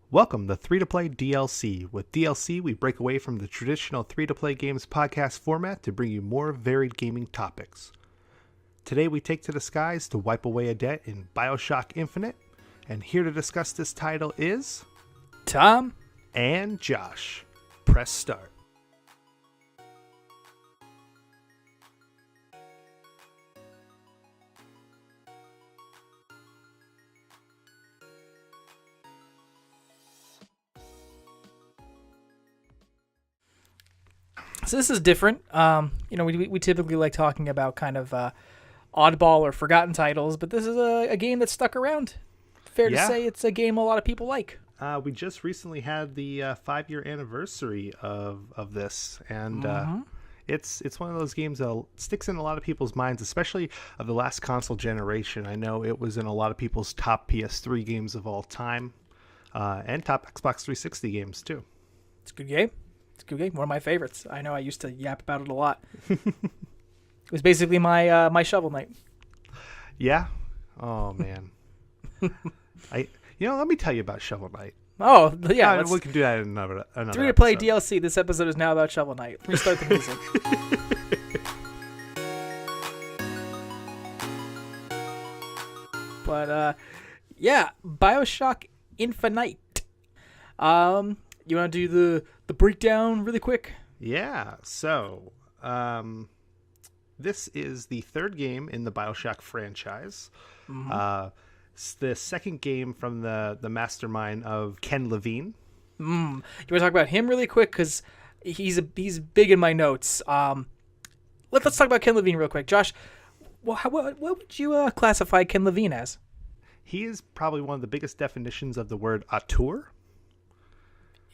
Welcome to 3-to-Play DLC. With DLC, we break away from the traditional 3-to-Play games podcast format to bring you more varied gaming topics. Today we take to the skies to wipe away a debt in Bioshock Infinite, and here to discuss this title is... Tom and Josh. Press start. So this is different. We typically like talking about kind of oddball or forgotten titles, but this is a game that's stuck around. Fair to say it's a game a lot of people like. We just recently had the 5-year anniversary of this, and it's one of those games that sticks in a lot of people's minds, especially of the last console generation. I know it was in a lot of people's top PS3 games of all time, and top Xbox 360 games too. It's a good game. It's a good game. One of my favorites. I know I used to yap about it a lot. It was basically my Shovel Knight. Yeah? Oh, man. Let me tell you about Shovel Knight. Oh, yeah. We can do that in another 3-to-Play DLC. This episode is now about Shovel Knight. Restart the music. But, Bioshock Infinite. You want to do the breakdown really quick? Yeah. So, this is the third game in the Bioshock franchise. It's the second game from the mastermind of Ken Levine. You want to talk about him really quick? Because he's big in my notes. Let's talk about Ken Levine real quick. Josh, what would you classify Ken Levine as? He is probably one of the biggest definitions of the word auteur.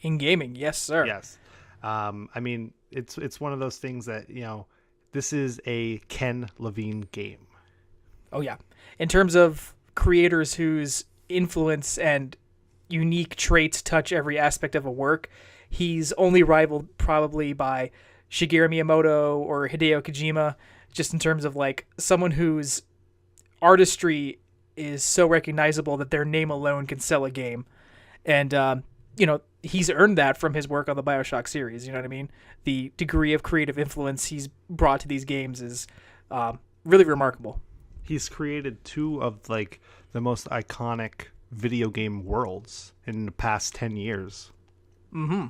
In gaming, yes, sir. Yes. It's one of those things that, this is a Ken Levine game. Oh, yeah. In terms of creators whose influence and unique traits touch every aspect of a work, he's only rivaled probably by Shigeru Miyamoto or Hideo Kojima, just in terms of like someone whose artistry is so recognizable that their name alone can sell a game. And, he's earned that from his work on the Bioshock series. You know what I mean? The degree of creative influence he's brought to these games is really remarkable. He's created two of like the most iconic video game worlds in the past 10 years. Mm-hmm.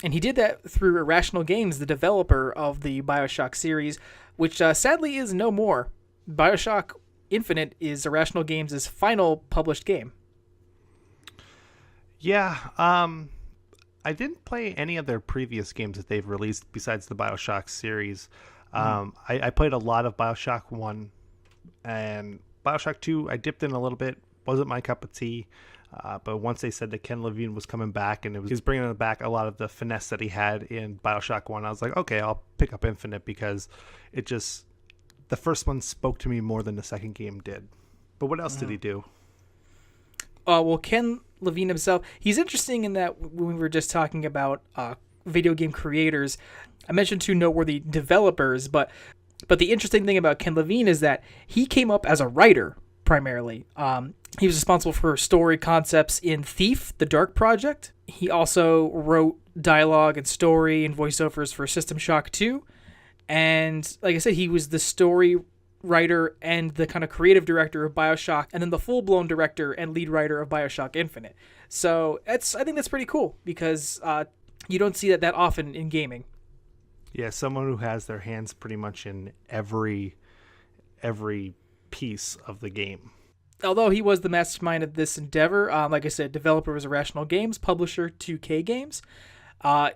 And he did that through Irrational Games, the developer of the Bioshock series, which sadly is no more. Bioshock Infinite is Irrational Games' final published game. Yeah, I didn't play any of their previous games that they've released besides the Bioshock series. I played a lot of Bioshock 1, and Bioshock 2 I dipped in a little bit. Wasn't my cup of tea, but once they said that Ken Levine was coming back and he was bringing back a lot of the finesse that he had in Bioshock 1, I was like, okay, I'll pick up Infinite because the first one spoke to me more than the second game did. But what else did he do? Well, Ken Levine himself, he's interesting in that when we were just talking about video game creators, I mentioned two noteworthy developers, but the interesting thing about Ken Levine is that he came up as a writer primarily. He was responsible for story concepts in Thief, the Dark Project. He also wrote dialogue and story and voiceovers for System Shock 2. And like I said, he was the story writer and the kind of creative director of Bioshock, and then the full-blown director and lead writer of Bioshock Infinite. So I think that's pretty cool because you don't see that often in gaming. Yeah, someone who has their hands pretty much in every piece of the game. Although he was the mastermind of this endeavor, like I said, developer was Irrational Games, publisher 2K Games.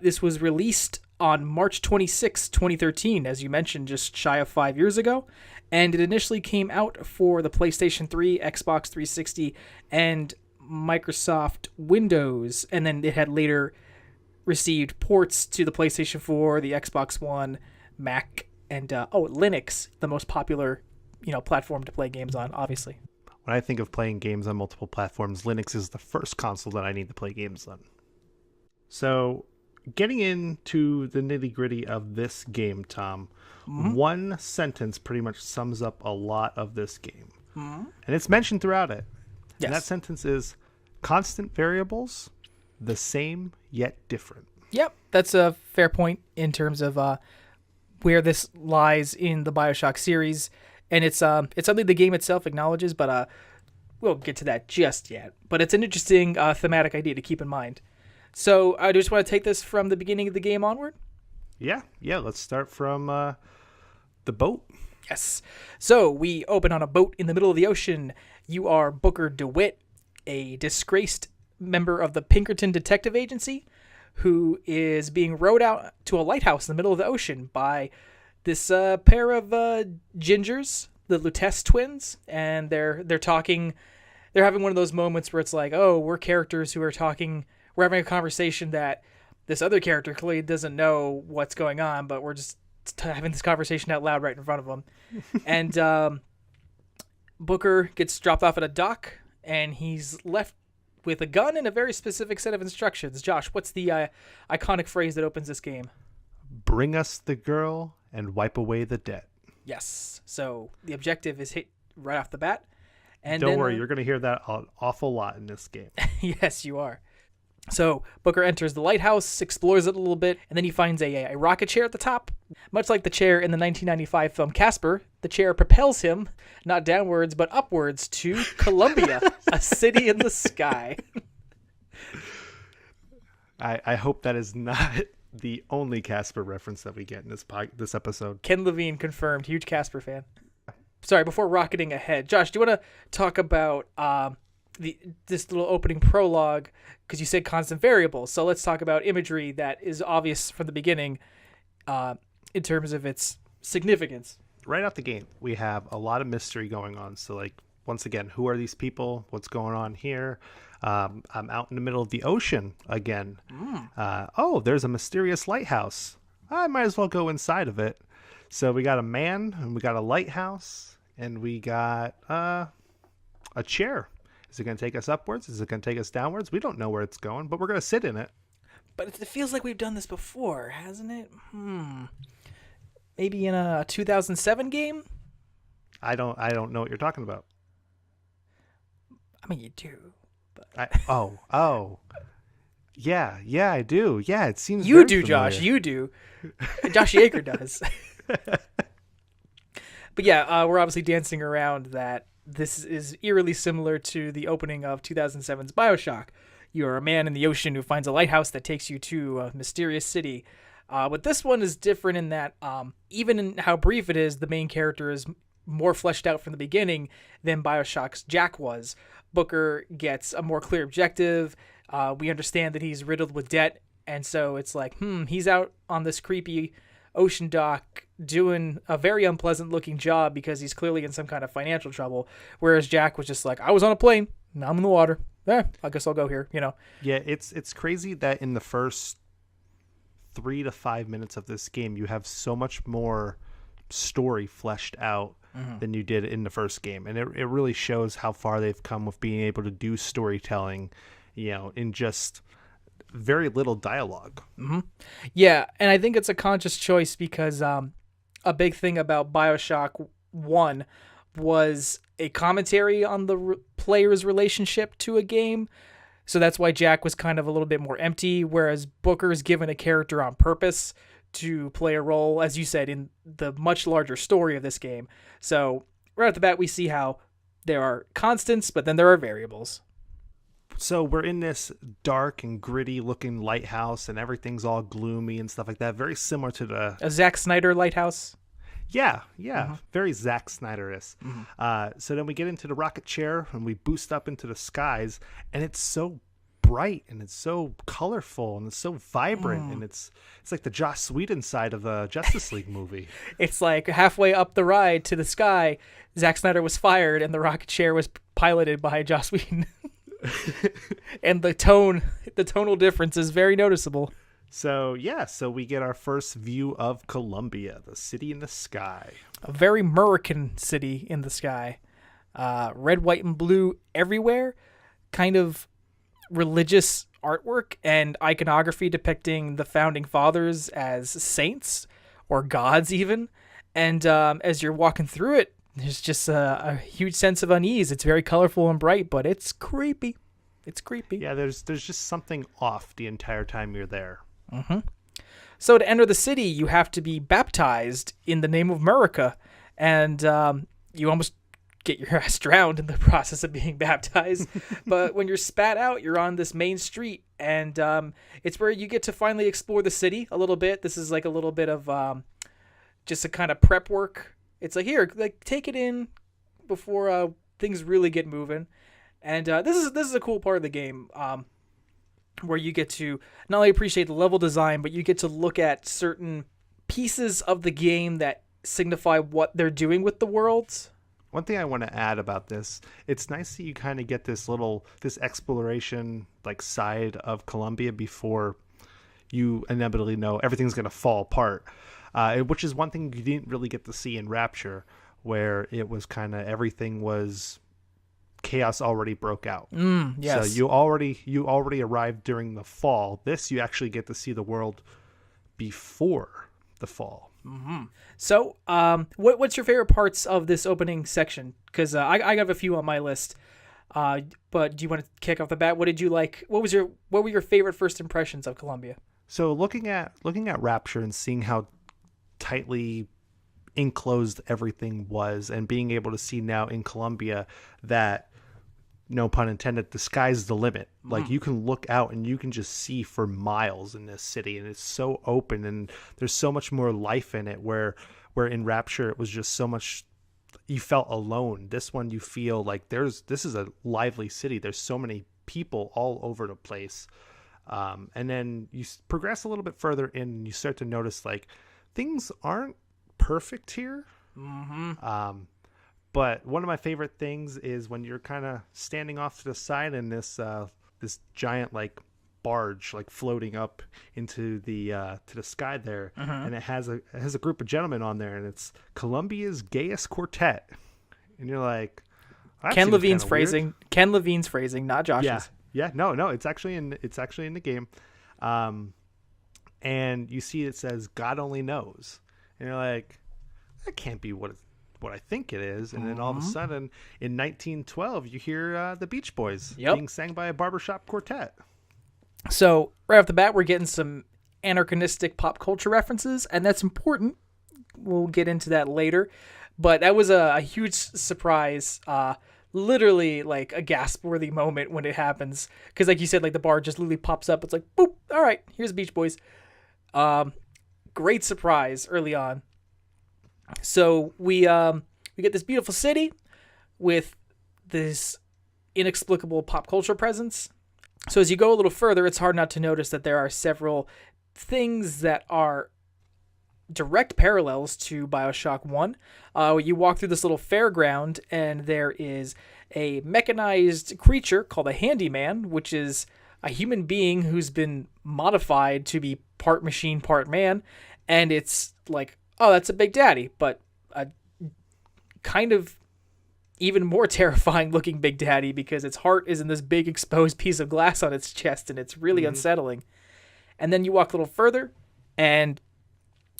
This was released on March 26, 2013, as you mentioned, just shy of 5 years ago. And it initially came out for the PlayStation 3, Xbox 360, and Microsoft Windows. And then it had later received ports to the PlayStation 4, the Xbox One, Mac, and Linux, the most popular, platform to play games on, obviously. When I think of playing games on multiple platforms, Linux is the first console that I need to play games on. So, getting into the nitty-gritty of this game, Tom, one sentence pretty much sums up a lot of this game. And it's mentioned throughout it. Yes. And that sentence is, constant variables, the same yet different. Yep, that's a fair point in terms of where this lies in the Bioshock series, and it's something the game itself acknowledges, but we'll get to that just yet. But it's an interesting thematic idea to keep in mind. So I just want to take this from the beginning of the game onward. Yeah. Let's start from the boat. Yes. So we open on a boat in the middle of the ocean. You are Booker DeWitt, a disgraced member of the Pinkerton Detective Agency, who is being rowed out to a lighthouse in the middle of the ocean by this pair of gingers, the Lutece twins, and they're talking. They're having one of those moments where it's like, oh, we're characters who are talking. We're having a conversation that this other character clearly doesn't know what's going on, but we're just having this conversation out loud right in front of them. And Booker gets dropped off at a dock, and he's left with a gun and a very specific set of instructions. Josh, what's the iconic phrase that opens this game? Bring us the girl and wipe away the debt. Yes. So the objective is hit right off the bat. And don't worry, you're going to hear that an awful lot in this game. Yes, you are. So Booker enters the lighthouse, explores it a little bit, and then he finds a rocket chair at the top. Much like the chair in the 1995 film Casper, the chair propels him, not downwards, but upwards to Columbia, a city in the sky. I hope that is not the only Casper reference that we get in this episode. Ken Levine confirmed, huge Casper fan. Sorry, before rocketing ahead, Josh, do you want to talk about this little opening prologue, because you said constant variables, so let's talk about imagery that is obvious from the beginning in terms of its significance. Right out the gate, we have a lot of mystery going on. So, like, once again, who are these people? What's going on here? I'm out in the middle of the ocean again. Oh, there's a mysterious lighthouse. I might as well go inside of it. So we got a man, and we got a lighthouse, and we got a chair. Is it going to take us upwards? Is it going to take us downwards? We don't know where it's going, but we're going to sit in it. But it feels like we've done this before, hasn't it? Maybe in a 2007 game? I don't know what you're talking about. I mean, you do. But... Yeah, I do. Yeah, it seems you do, familiar. Josh. You do. Josh Yeager does. But yeah, we're obviously dancing around that. This is eerily similar to the opening of 2007's Bioshock. You're a man in the ocean who finds a lighthouse that takes you to a mysterious city. But this one is different in that even in how brief it is, the main character is more fleshed out from the beginning than Bioshock's Jack was. Booker gets a more clear objective. We understand that he's riddled with debt, and so it's like, he's out on this creepy ocean dock doing a very unpleasant looking job because he's clearly in some kind of financial trouble, whereas Jack was just like, I was on a plane, now I'm in the water, I guess I'll go here, Yeah, it's crazy that in the first 3 to 5 minutes of this game you have so much more story fleshed out than you did in the first game, and it really shows how far they've come with being able to do storytelling in just very little dialogue. Yeah, and I think it's a conscious choice because a big thing about Bioshock 1 was a commentary on the player's relationship to a game. So that's why Jack was kind of a little bit more empty, whereas Booker's given a character on purpose to play a role, as you said, in the much larger story of this game. So right off the bat, we see how there are constants, but then there are variables. So we're in this dark and gritty looking lighthouse, and everything's all gloomy and stuff like that. Very similar to a Zack Snyder lighthouse. Yeah. Very Zack Snyder-esque. So then we get into the rocket chair and we boost up into the skies, and it's so bright and it's so colorful and it's so vibrant, and it's like the Joss Whedon side of a Justice League movie. It's like halfway up the ride to the sky, Zack Snyder was fired and the rocket chair was piloted by Joss Whedon. And the tonal difference is very noticeable. So we get our first view of Columbia, the city in the sky. A very American city in the sky. Red, white, and blue everywhere. Kind of religious artwork and iconography depicting the founding fathers as saints or gods even. And as you're walking through it, there's just a huge sense of unease. It's very colorful and bright, but it's creepy. It's creepy. Yeah, there's just something off the entire time you're there. So to enter the city, you have to be baptized in the name of Murica, and you almost get your ass drowned in the process of being baptized. But when you're spat out, you're on this main street, and it's where you get to finally explore the city a little bit. This is like a little bit of just a kind of prep work. It's like, here, like, take it in before things really get moving. And this is a cool part of the game, where you get to not only appreciate the level design, but you get to look at certain pieces of the game that signify what they're doing with the worlds. One thing I want to add about this, it's nice that you kind of get this exploration like side of Columbia before you inevitably know everything's going to fall apart, which is one thing you didn't really get to see in Rapture, where it was kind of everything was chaos already broke out. Yes. So you already arrived during the fall. This, you actually get to see the world before the fall. So, what's your favorite parts of this opening section? Because I have a few on my list. But do you want to kick off the bat? What did you like? What were your favorite first impressions of Columbia? So looking at Rapture and seeing how tightly enclosed everything was, and being able to see now in Columbia that, no pun intended, the sky's the limit. Like, you can look out and you can just see for miles in this city, and it's so open and there's so much more life in it, where in Rapture it was just so much, you felt alone. This one you feel like this is a lively city. There's so many people all over the place. And then you progress a little bit further in and you start to notice like things aren't perfect here. But one of my favorite things is when you're kind of standing off to the side in this giant like barge like floating up into the to the sky there, and it has a group of gentlemen on there, and it's Columbia's gayest quartet, and you're like, Ken Levine's phrasing, not Josh's. Yeah, no, it's actually in the game, and you see it says God only knows, and you're like, that can't be what I think it is. And then all of a sudden in 1912 you hear the Beach Boys being sang by a barbershop quartet. So right off the bat, we're getting some anachronistic pop culture references, and that's important. We'll get into that later, but that was a huge surprise, literally like a gasp-worthy moment when it happens, because like you said, like the bar just literally pops up. It's like, boop, all right, here's Beach Boys. Great surprise early on. So we get this beautiful city with this inexplicable pop culture presence. So as you go a little further, it's hard not to notice that there are several things that are direct parallels to Bioshock 1. You walk through this little fairground, and there is a mechanized creature called a handyman, which is a human being who's been modified to be part machine, part man. And it's like, oh, that's a Big Daddy, but a kind of even more terrifying looking Big Daddy, because its heart is in this big exposed piece of glass on its chest, and it's really unsettling. And then you walk a little further, and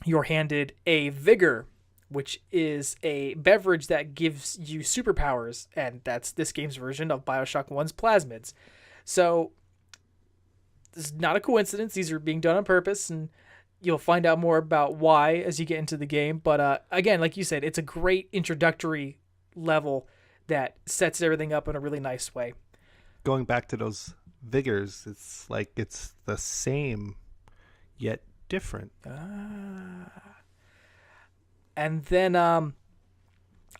you're handed a Vigor, which is a beverage that gives you superpowers, and that's this game's version of Bioshock 1's plasmids. So this is not a coincidence. These are being done on purpose, and you'll find out more about why as you get into the game. But again, like you said, it's a great introductory level that sets everything up in a really nice way. Going back to those Vigors, it's like it's the same yet different. And then I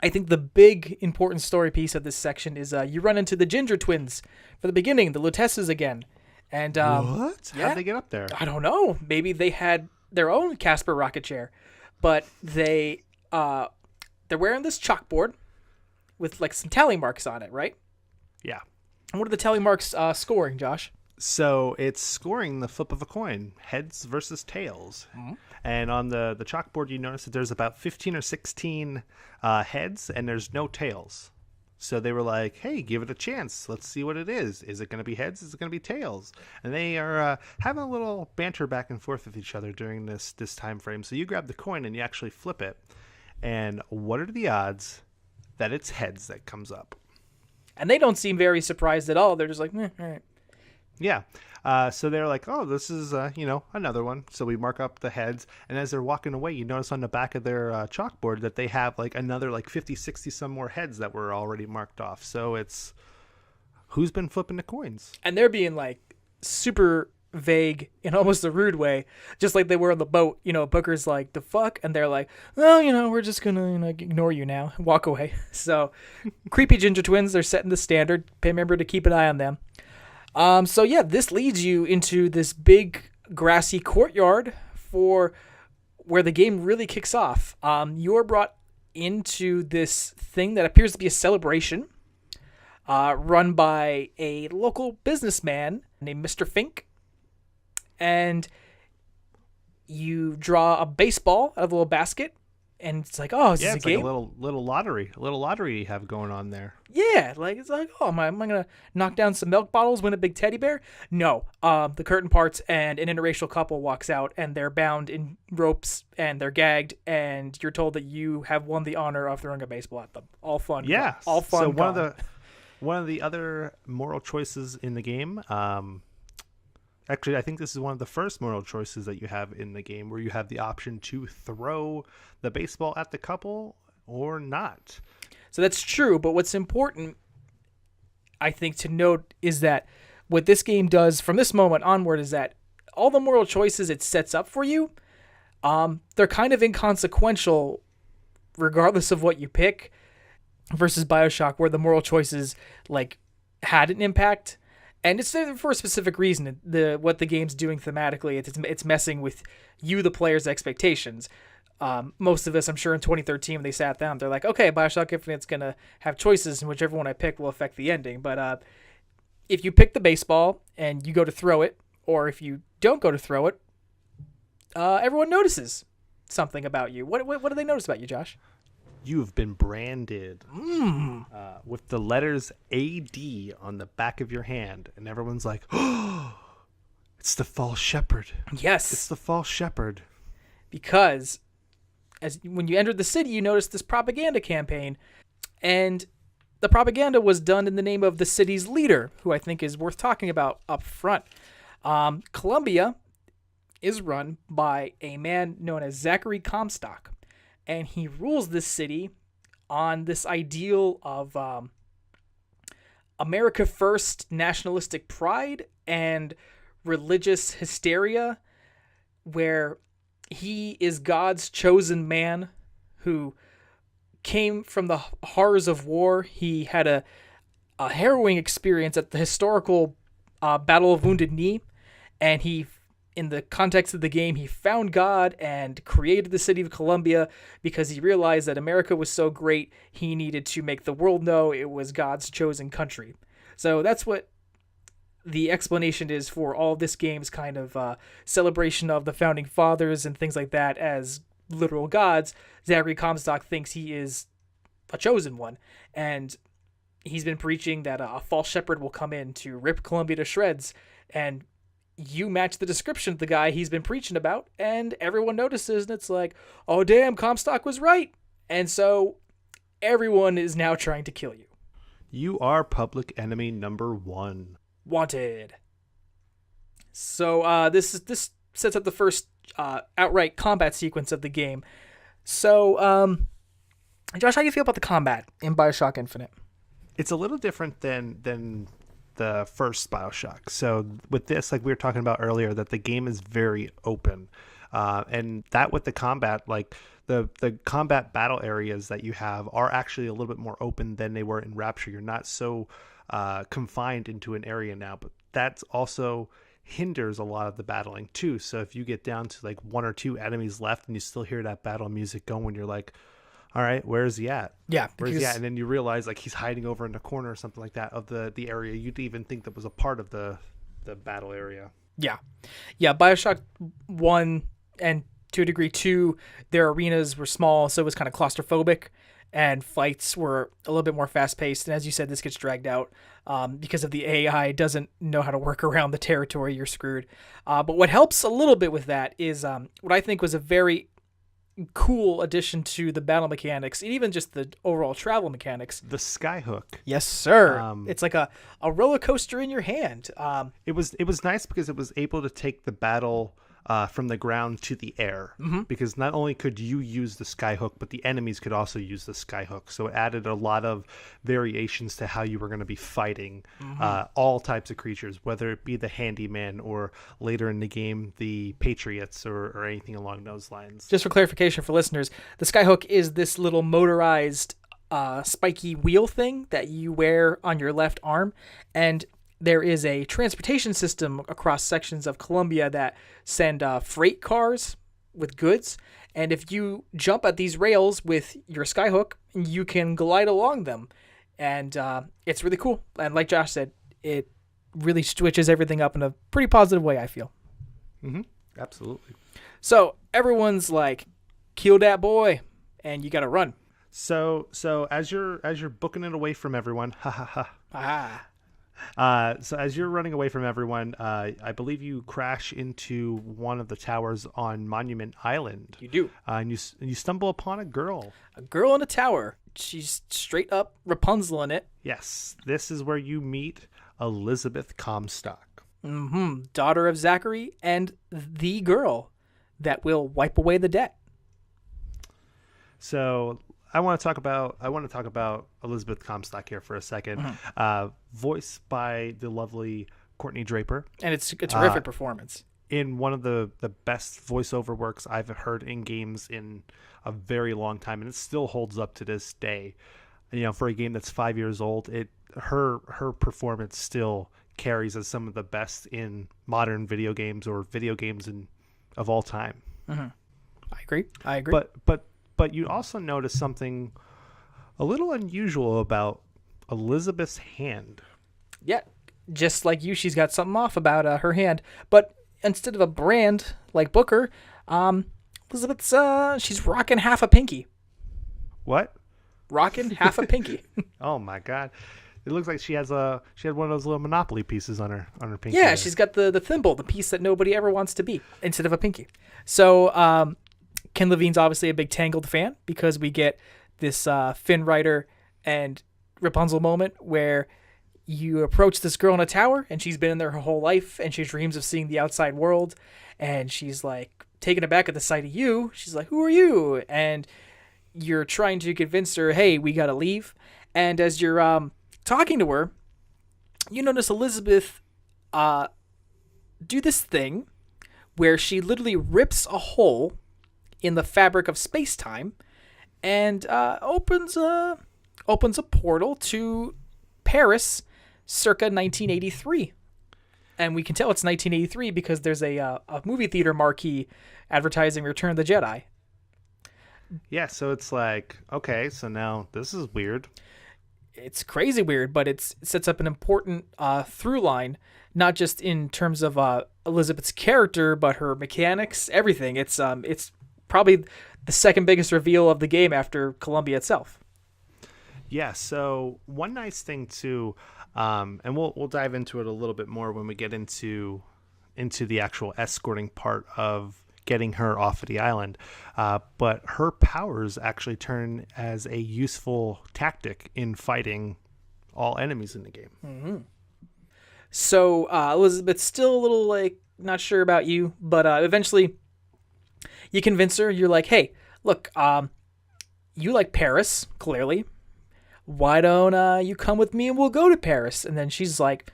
think the big important story piece of this section is you run into the Ginger twins for the beginning, the Lutesses again. And what? How'd they get up there? I don't know. Maybe they had their own Casper rocket chair, but they're wearing this chalkboard with like some tally marks on it, right? Yeah. And what are the tally marks scoring, Josh? So it's scoring the flip of a coin, heads versus tails. And on the chalkboard, you notice that there's about 15 or 16 heads, and there's no tails. So they were like, hey, give it a chance. Let's see what it is. Is it going to be heads? Is it going to be tails? And they are having a little banter back and forth with each other during this time frame. So you grab the coin and you actually flip it. And what are the odds that it's heads that comes up? And they don't seem very surprised at all. They're just like, all right. Yeah. So they're like, oh, this is, another one. So we mark up the heads. And as they're walking away, you notice on the back of their chalkboard that they have like another like 50, 60 some more heads that were already marked off. So it's who's been flipping the coins? And they're being like super vague in almost a rude way, just like they were on the boat. Booker's like, the fuck? And they're like, well, we're just gonna ignore you now and walk away. So creepy ginger twins, they're setting the standard. Remember to keep an eye on them. So yeah, this leads you into this big grassy courtyard for where the game really kicks off. You're brought into this thing that appears to be a celebration, run by a local businessman named Mr. Fink. And you draw a baseball out of a little basket, and it's like, oh, is this a game? Like a little lottery you have going on there. Yeah, like it's like, oh, am I gonna knock down some milk bottles, win a big teddy bear? No. The curtain parts, and an interracial couple walks out, and they're bound in ropes, and they're gagged, and you're told that you have won the honor of throwing a baseball at them. All fun. Yeah, all fun. So one of the other moral choices in the game. Actually, I think this is one of the first moral choices that you have in the game, where you have the option to throw the baseball at the couple or not. So that's true, but what's important, I think, to note is that what this game does from this moment onward is that all the moral choices it sets up for you, they're kind of inconsequential regardless of what you pick, versus Bioshock, where the moral choices like had an impact. And it's for a specific reason. What the game's doing thematically, it's messing with you, the player's expectations. Most of us, I'm sure, in 2013, when they sat down, they're like, okay, Bioshock Infinite's going to have choices, and whichever one I pick will affect the ending. But if you pick the baseball and you go to throw it, or if you don't go to throw it, everyone notices something about you. What do they notice about you, Josh? You have been branded with the letters AD on the back of your hand, and everyone's like, oh, it's the false shepherd. Yes. It's the false shepherd. Because when you entered the city, you noticed this propaganda campaign, and the propaganda was done in the name of the city's leader, who I think is worth talking about up front. Columbia is run by a man known as Zachary Comstock. And he rules this city on this ideal of America first nationalistic pride and religious hysteria, where he is God's chosen man who came from the horrors of war. He had a harrowing experience at the historical Battle of Wounded Knee, and in the context of the game, he found God and created the city of Columbia because he realized that America was so great, he needed to make the world know it was God's chosen country. So that's what the explanation is for all this game's kind of celebration of the founding fathers and things like that as literal gods. Zachary Comstock thinks he is a chosen one, and he's been preaching that a false shepherd will come in to rip Columbia to shreds, and you match the description of the guy he's been preaching about, and everyone notices, and it's like, oh damn, Comstock was right. And so everyone is now trying to kill you. You are public enemy number 1. Wanted. So this sets up the first outright combat sequence of the game. So Josh, how do you feel about the combat in Bioshock Infinite? It's a little different than the first Bioshock. So with this, like we were talking about earlier, that the game is very open, and that with the combat, like the combat battle areas that you have are actually a little bit more open than they were in Rapture. You're not so confined into an area now, but that's also hinders a lot of the battling too. So if you get down to like 1 or 2 enemies left and you still hear that battle music going, you're like, all right, where's he at? Yeah. Where's he at? And then you realize like he's hiding over in the corner or something like that of the area you'd even think that was a part of the battle area. Yeah. Yeah, Bioshock 1 and to a degree 2, their arenas were small, so it was kind of claustrophobic, and fights were a little bit more fast-paced. And as you said, this gets dragged out because of the AI doesn't know how to work around the territory. You're screwed. But what helps a little bit with that is what I think was a very cool addition to the battle mechanics, and even just the overall travel mechanics. The skyhook. Yes, sir. It's like a roller coaster in your hand. It was nice because it was able to take the battle from the ground to the air. Because not only could you use the skyhook, but the enemies could also use the skyhook. So it added a lot of variations to how you were going to be fighting all types of creatures, whether it be the handyman or later in the game the patriots or anything along those lines. Just for clarification for listeners, the skyhook is this little motorized spiky wheel thing that you wear on your left arm, and there is a transportation system across sections of Colombia that send freight cars with goods. And if you jump at these rails with your skyhook, you can glide along them. And it's really cool. And like Josh said, it really switches everything up in a pretty positive way, I feel. Absolutely. So everyone's like, kill that boy, and you got to run. So as you're booking it away from everyone, so as you're running away from everyone, I believe you crash into one of the towers on Monument Island. You do. And you stumble upon a girl. A girl in a tower. She's straight up Rapunzel in it. Yes, this is where you meet Elizabeth Comstock. Daughter of Zachary and the girl that will wipe away the debt. So I want to talk about Elizabeth Comstock here for a second. Voiced by the lovely Courtney Draper, and it's a terrific performance. In one of the best voiceover works I've heard in games in a very long time, and it still holds up to this day. You know, for a game that's 5 years old, her performance still carries as some of the best in modern video games or video games of all time. I agree. But you also notice something a little unusual about Elizabeth's hand. Yeah, just like you, she's got something off about her hand. But instead of a brand like Booker, Elizabeth's she's rocking half a pinky. What? Rocking half a pinky. Oh my God! It looks like she had one of those little Monopoly pieces on her pinky. Yeah, she's got the thimble, the piece that nobody ever wants to be, instead of a pinky. So Ken Levine's obviously a big Tangled fan because we get this Finn Rider and Rapunzel moment where you approach this girl in a tower and she's been in there her whole life and she dreams of seeing the outside world, and she's like taken aback at the sight of you. She's like, who are you? And you're trying to convince her, hey, we gotta leave. And as you're talking to her, you notice Elizabeth do this thing where she literally rips a hole in the fabric of space-time and opens a portal to Paris circa 1983. And we can tell it's 1983 because there's a movie theater marquee advertising Return of the Jedi. Yeah, so it's like, okay, so now this is weird. It's crazy weird, but it sets up an important through line, not just in terms of Elizabeth's character, but her mechanics, everything. It's probably the second biggest reveal of the game after Columbia itself. Yeah, so one nice thing too, and we'll dive into it a little bit more when we get into the actual escorting part of getting her off of the island. But her powers actually turn as a useful tactic in fighting all enemies in the game. Mm-hmm. So Elizabeth's still a little like not sure about you, but eventually you convince her. You're like, hey, look, you like Paris, clearly. Why don't you come with me and we'll go to Paris? And then she's like,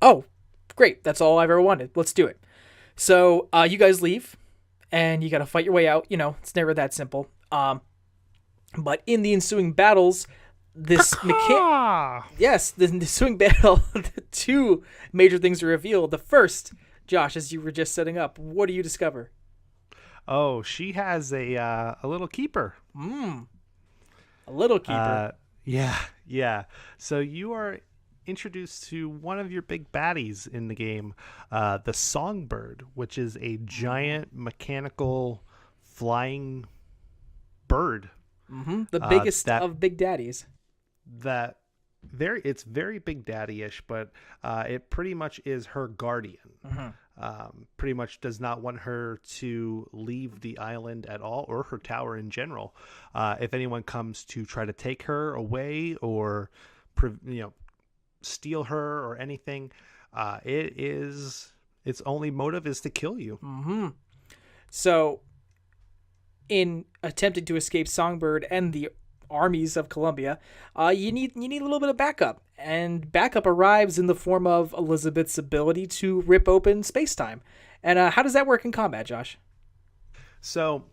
oh, great. That's all I've ever wanted. Let's do it. So you guys leave and you got to fight your way out. You know, it's never that simple. But in the ensuing battles, the ensuing battle, the two major things are revealed. The first, Josh, as you were just setting up, what do you discover? Oh, she has a little keeper. A little keeper. Yeah. So you are introduced to one of your big baddies in the game, the Songbird, which is a giant mechanical flying bird. The biggest of big daddies. That it's very Big Daddy-ish, but it pretty much is her guardian. Pretty much does not want her to leave the island at all, or her tower in general. If anyone comes to try to take her away or steal her or anything, its only motive is to kill you. So in attempting to escape Songbird and the armies of Columbia, you need a little bit of backup, and backup arrives in the form of Elizabeth's ability to rip open space-time. And how does that work in combat, Josh? So,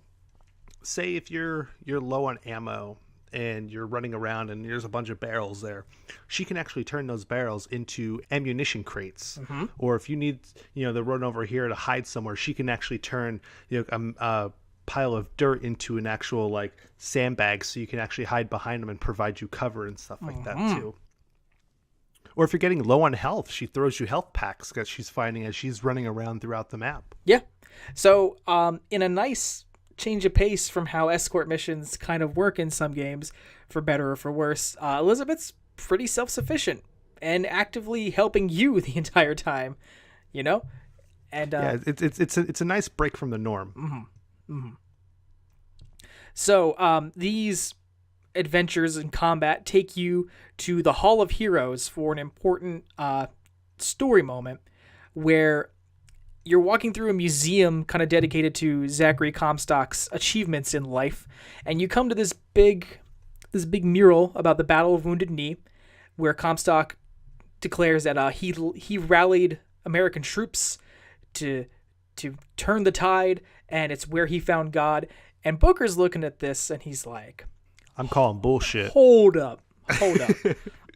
say if you're low on ammo and you're running around and there's a bunch of barrels there, she can actually turn those barrels into ammunition crates. Or if you need to run over here to hide somewhere, she can actually turn a pile of dirt into an actual like sandbag, so you can actually hide behind them and provide you cover and stuff like that too. Or if you're getting low on health, she throws you health packs that she's finding as she's running around throughout the map. Yeah. So in a nice change of pace from how escort missions kind of work in some games, for better or for worse, Elizabeth's pretty self-sufficient and actively helping you the entire time, and yeah, it's a nice break from the norm. So these adventures in combat take you to the Hall of Heroes for an important story moment where you're walking through a museum kind of dedicated to Zachary Comstock's achievements in life, and you come to this big mural about the Battle of Wounded Knee, where Comstock declares that he rallied American troops to turn the tide, and it's where he found God. And Booker's looking at this, and he's like, I'm calling bullshit. Hold up.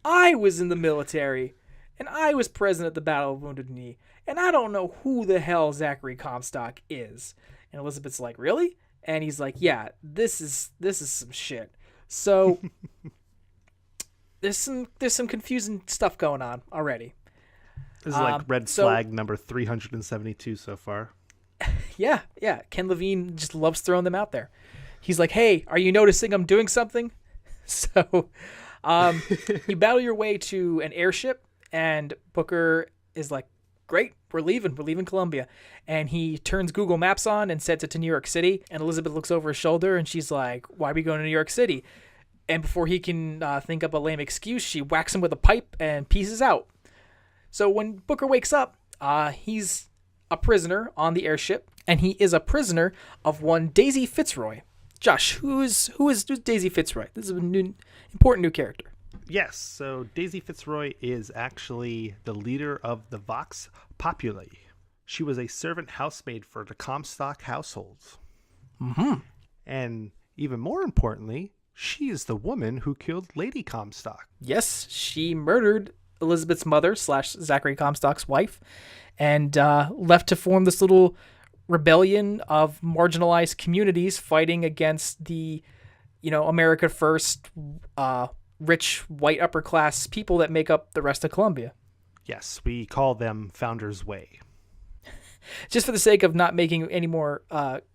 I was in the military, and I was present at the Battle of Wounded Knee, and I don't know who the hell Zachary Comstock is. And Elizabeth's like, really? And he's like, yeah, this is some shit. So there's some confusing stuff going on already. This is like red flag number 372 so far. Yeah. Ken Levine just loves throwing them out there. He's like, hey, are you noticing I'm doing something? So you battle your way to an airship, and Booker is like, great, we're leaving Columbia. And he turns Google Maps on and sets it to New York City. And Elizabeth looks over his shoulder, and she's like, why are we going to New York City? And before he can think up a lame excuse, she whacks him with a pipe and pieces out. So when Booker wakes up, he's a prisoner on the airship, and he is a prisoner of one Daisy Fitzroy. Josh, who is Daisy Fitzroy? This is an important new character. Yes, so Daisy Fitzroy is actually the leader of the Vox Populi. She was a servant housemaid for the Comstock households. And even more importantly, she is the woman who killed Lady Comstock. Yes, she murdered Elizabeth's mother / Zachary Comstock's wife, and left to form this little rebellion of marginalized communities fighting against the, America First, rich white upper class people that make up the rest of Columbia. Yes, we call them Founders Way. Just for the sake of not making any more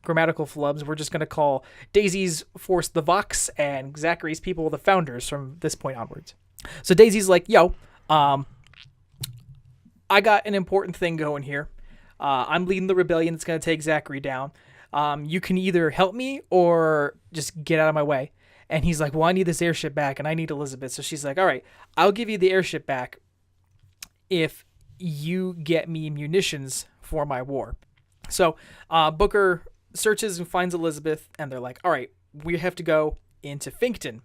grammatical flubs, we're just going to call Daisy's force the Vox and Zachary's people the Founders from this point onwards. So Daisy's like, yo, I got an important thing going here. I'm leading the rebellion that's going to take Zachary down. You can either help me or just get out of my way. And he's like, well, I need this airship back, and I need Elizabeth. So she's like, all right, I'll give you the airship back if you get me munitions for my war. So Booker searches and finds Elizabeth, and they're like, all right, we have to go into Finkton,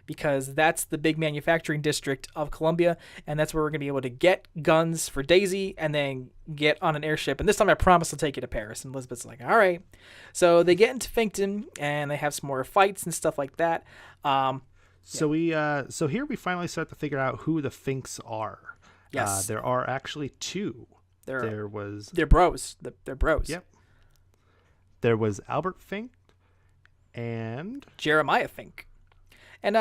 because that's the big manufacturing district of Columbia, and that's where we're going to be able to get guns for Daisy and then get on an airship. And this time I promise to take you to Paris. And Elizabeth's like, all right. So they get into Finkton, and they have some more fights and stuff like that. So here we finally start to figure out who the Finks are. Yes. There are actually two. They're bros. They're bros. Yep. There was Albert Fink and Jeremiah Fink. And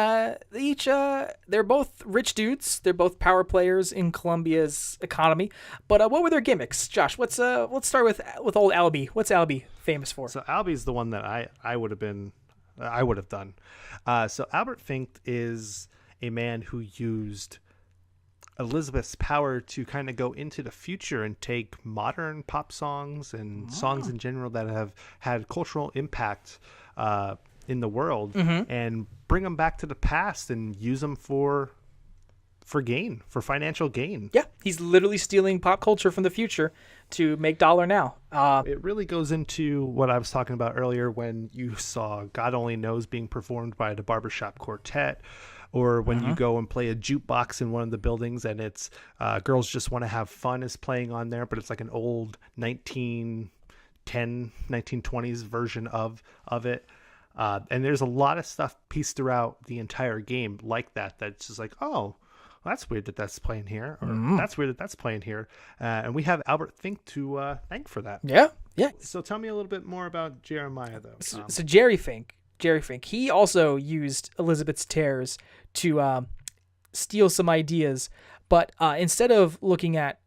they're both rich dudes. They're both power players in Columbia's economy. But what were their gimmicks, Josh? Let's start with old Albie. What's Albie famous for? So Albie's the one that I would have done. So Albert Fink is a man who used Elizabeth's power to kind of go into the future and take modern pop songs and songs in general that have had cultural impact in the world and bring them back to the past and use them for financial gain. Yeah, he's literally stealing pop culture from the future to make dollar now. It really goes into what I was talking about earlier when you saw God Only Knows being performed by the Barbershop Quartet, or when you go and play a jukebox in one of the buildings and it's Girls Just Want to Have Fun is playing on there, but it's like an old 1920s version of it. And there's a lot of stuff pieced throughout the entire game like that. That's just like, oh, that's weird that that's playing here, or that's weird that that's playing here. And we have Albert Fink to thank for that. Yeah. So tell me a little bit more about Jeremiah, though. So Jerry Fink, he also used Elizabeth's tears to steal some ideas, but instead of looking at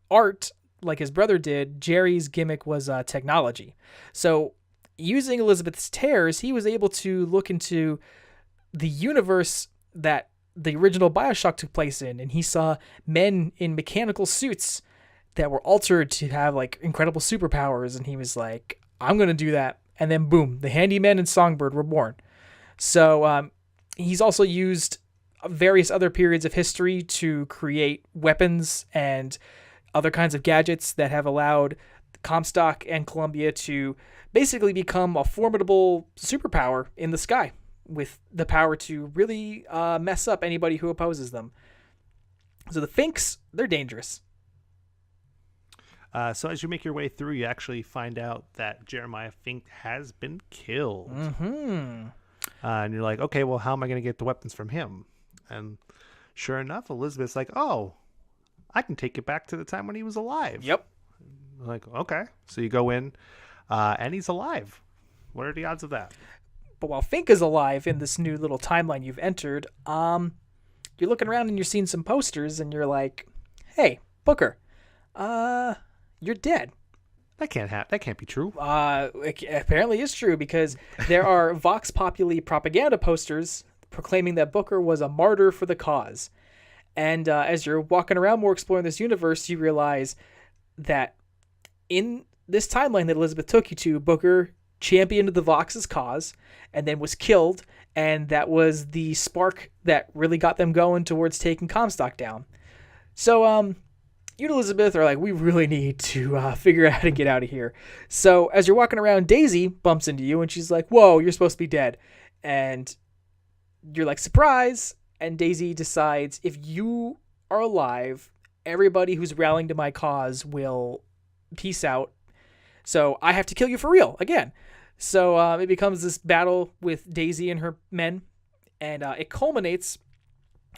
art like his brother did, Jerry's gimmick was technology. So using Elizabeth's tears, he was able to look into the universe that the original Bioshock took place in, and he saw men in mechanical suits that were altered to have like incredible superpowers, and he was like, I'm going to do that. And then boom, the Handyman and Songbird were born. So he's also used various other periods of history to create weapons and other kinds of gadgets that have allowed Comstock and Columbia to basically become a formidable superpower in the sky, with the power to really mess up anybody who opposes them. So the Finks, they're dangerous. So as you make your way through, you actually find out that Jeremiah Fink has been killed. And you're like, okay, well, how am I going to get the weapons from him? And sure enough, Elizabeth's like, oh, I can take it back to the time when he was alive. Yep. Like, okay. So you go in, and he's alive. What are the odds of that? But while Fink is alive in this new little timeline you've entered, you're looking around and you're seeing some posters, and you're like, hey, Booker, you're dead. That can't be true. It apparently is true, because there are Vox Populi propaganda posters proclaiming that Booker was a martyr for the cause. And as you're walking around more exploring this universe, you realize that in this timeline that Elizabeth took you to, Booker championed the Vox's cause and then was killed, and that was the spark that really got them going towards taking Comstock down. So you and Elizabeth are like, we really need to figure out how to get out of here. So as you're walking around, Daisy bumps into you and she's like, whoa, you're supposed to be dead. And you're like, surprise. And Daisy decides, if you are alive, everybody who's rallying to my cause will peace out. So I have to kill you for real again. So it becomes this battle with Daisy and her men. And it culminates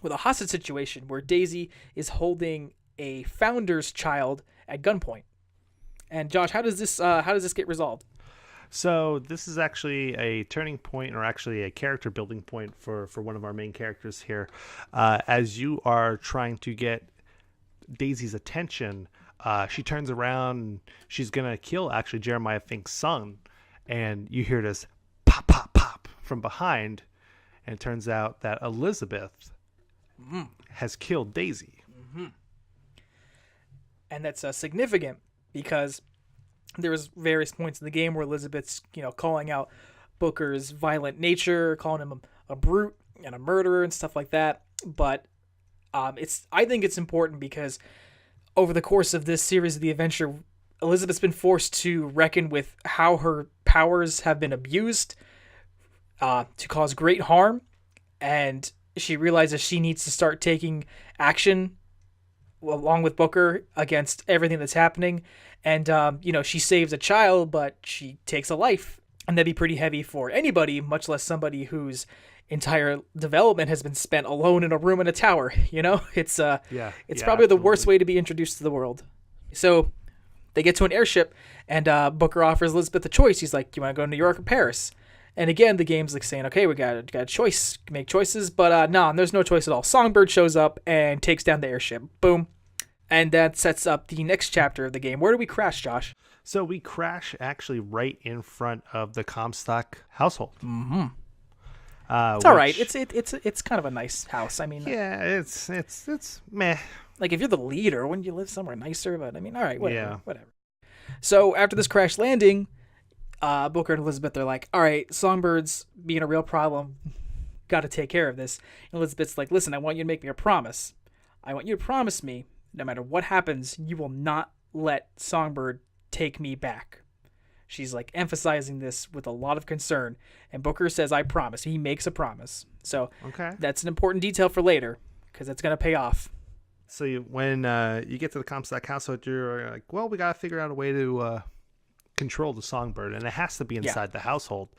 with a hostage situation where Daisy is holding a founder's child at gunpoint. And Josh, how does this get resolved? So this is actually a turning point, or actually a character building point for one of our main characters here. As you are trying to get Daisy's attention, she turns around and she's going to kill actually Jeremiah Fink's son. And you hear this pop, pop, pop from behind. And it turns out that Elizabeth has killed Daisy. And that's significant because there was various points in the game where Elizabeth's, calling out Booker's violent nature, calling him a brute and a murderer and stuff like that. But I think it's important because over the course of this series of the adventure, Elizabeth's been forced to reckon with how her powers have been abused to cause great harm. And she realizes she needs to start taking action along with Booker against everything that's happening. And, she saves a child, but she takes a life. And that'd be pretty heavy for anybody, much less somebody whose entire development has been spent alone in a room in a tower. It's probably the worst way to be introduced to the world. So they get to an airship, and Booker offers Elizabeth a choice. He's like, you want to go to New York or Paris? And again, the game's like saying, okay, we got a choice, make choices, but there's no choice at all. Songbird shows up and takes down the airship. Boom. And that sets up the next chapter of the game. Where do we crash, Josh? So we crash actually right in front of the Comstock household. It's all right. It's kind of a nice house. I mean, yeah, it's meh. like if you're the leader, wouldn't you live somewhere nicer? But I mean, all right, whatever, Yeah. whatever. So after this crash landing, Booker and Elizabeth are like, all right, Songbird's being a real problem. Got to take care of this. And Elizabeth's like, listen, I want you to make me a promise. I want you to promise me, no matter what happens, you will not let Songbird take me back. She's like emphasizing this with a lot of concern. And Booker says, I promise. He makes a promise. So that's an important detail for later because it's going to pay off. So when you get to the Comstock household, you're like, well, we got to figure out a way to control the Songbird. And it has to be inside the household.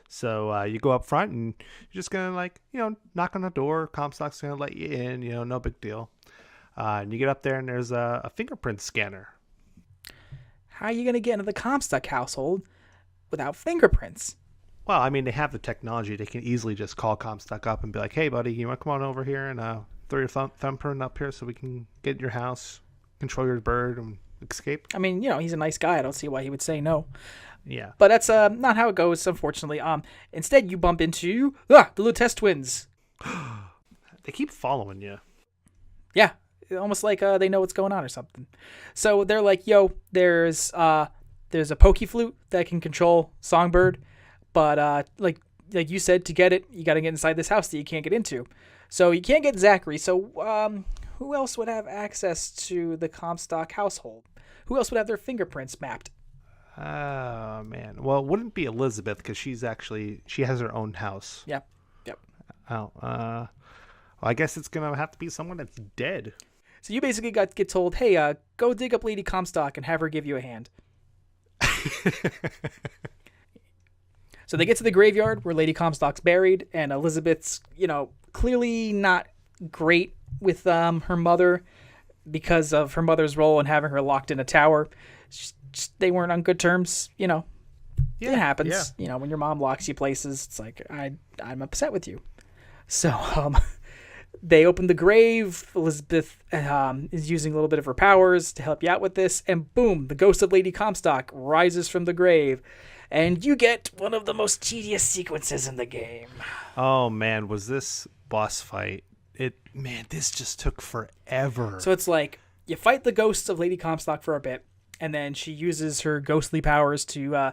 So you go up front and you're just going to knock on the door. Comstock's going to let you in, no big deal. And you get up there and there's a fingerprint scanner. How are you going to get into the Comstock household without fingerprints? Well, I mean, they have the technology. They can easily just call Comstock up and be like, hey, buddy, you want to come on over here and throw your thumbprint up here so we can get in your house, control your bird, and escape? I mean, he's a nice guy. I don't see why he would say no. Yeah. But that's not how it goes, unfortunately. Instead, you bump into the Lutece twins. They keep following you. Yeah. Almost like they know what's going on or something. So they're like, yo, there's a pokey flute that can control Songbird. But like you said, to get it, you got to get inside this house that you can't get into. So you can't get Zachary. So who else would have access to the Comstock household? Who else would have their fingerprints mapped? Oh, man. Well, it wouldn't be Elizabeth because she has her own house. Yep. Oh, well, I guess it's going to have to be someone that's dead. So you basically get told, hey, go dig up Lady Comstock and have her give you a hand. So they get to the graveyard where Lady Comstock's buried, and Elizabeth's, clearly not great with her mother because of her mother's role in having her locked in a tower. They weren't on good terms, It happens. Yeah. When your mom locks you places, it's like, I'm upset with you. So, they open the grave. Elizabeth is using a little bit of her powers to help you out with this. And boom, the ghost of Lady Comstock rises from the grave. And you get one of the most tedious sequences in the game. Oh, man, was this boss fight. This just took forever. So it's like, you fight the ghost of Lady Comstock for a bit. And then she uses her ghostly powers to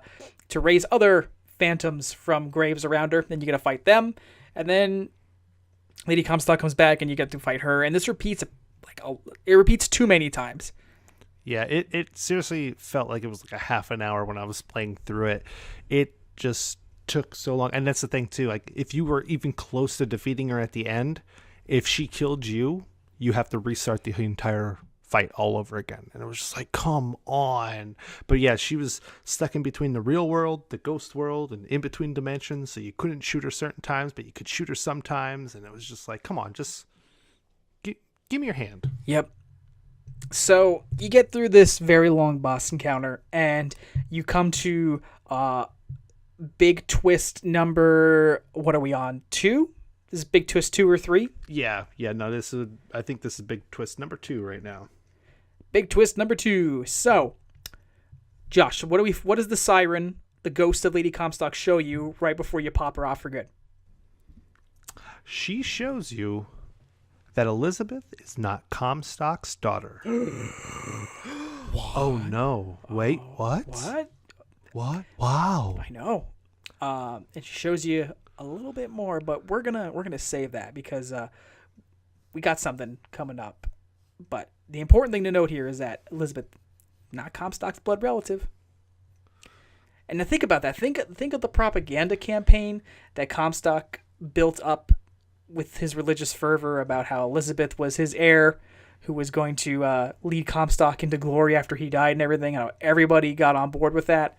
raise other phantoms from graves around her. Then you got to fight them. And then Lady Comstock comes back and you get to fight her, and this repeats too many times. Yeah, it seriously felt like it was like a half an hour when I was playing through it. It just took so long, and that's the thing too. Like if you were even close to defeating her at the end, if she killed you, you have to restart the entire fight all over again, and it was just like, come on. But yeah, she was stuck in between the real world, the ghost world, and in between dimensions, so you couldn't shoot her certain times, but you could shoot her sometimes, and it was just like, come on, just give me your hand. Yep. So you get through this very long boss encounter, and you come to big twist number, what are we on, 2? This is big twist 2 or 3? Yeah, no, I think this is big twist number 2 right now. Big twist number 2. So, Josh, what does the siren, the ghost of Lady Comstock, show you right before you pop her off for good? She shows you that Elizabeth is not Comstock's daughter. Oh no! Wait, what? What? Wow! I know. And she shows you a little bit more, but we're gonna save that because we got something coming up. But the important thing to note here is that Elizabeth, not Comstock's blood relative. And to think about that, think of the propaganda campaign that Comstock built up with his religious fervor about how Elizabeth was his heir, who was going to lead Comstock into glory after he died and everything. How everybody got on board with that.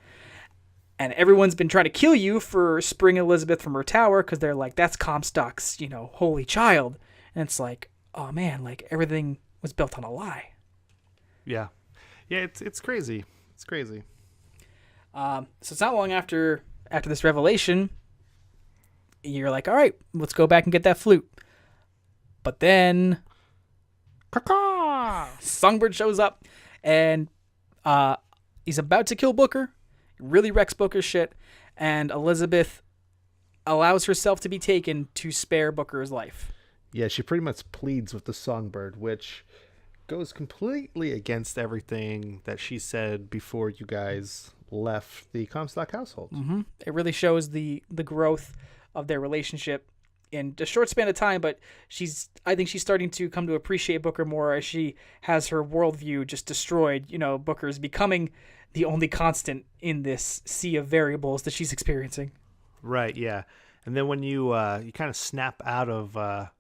And everyone's been trying to kill you for springing Elizabeth from her tower because they're like, that's Comstock's, holy child. And it's like, oh man, like everything was built on a lie. Yeah, it's crazy. It's crazy. So it's not long after this revelation, you're like, all right, let's go back and get that flute. But then, Songbird shows up, and he's about to kill Booker. Really wrecks Booker's shit, and Elizabeth allows herself to be taken to spare Booker's life. Yeah, she pretty much pleads with the songbird, which goes completely against everything that she said before you guys left the Comstock household. Mm-hmm. It really shows the growth of their relationship in a short span of time, but I think she's starting to come to appreciate Booker more as she has her worldview just destroyed. Booker's becoming the only constant in this sea of variables that she's experiencing. Right, yeah. And then when you kind of snap out of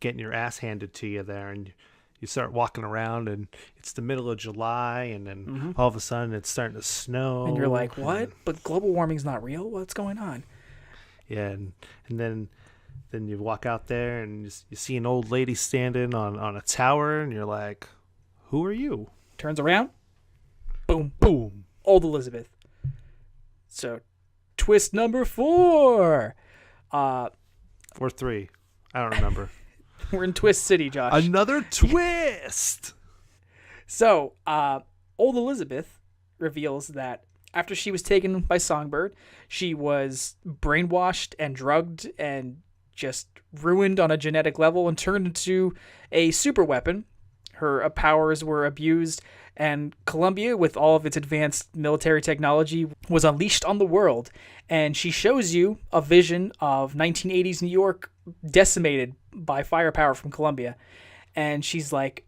getting your ass handed to you there, and you start walking around, and it's the middle of July, and then all of a sudden it's starting to snow. And you're like, what? But global warming's not real? What's going on? Yeah, and then you walk out there, and you see an old lady standing on a tower, and you're like, who are you? Turns around. Boom. Boom. Old Elizabeth. So, twist number 4. Or 3. I don't remember. We're in Twist City, Josh. Another twist! So, old Elizabeth reveals that after she was taken by Songbird, she was brainwashed and drugged and just ruined on a genetic level and turned into a super weapon. Her powers were abused, and Columbia, with all of its advanced military technology, was unleashed on the world. And she shows you a vision of 1980s New York decimated by firepower from Columbia. And she's like,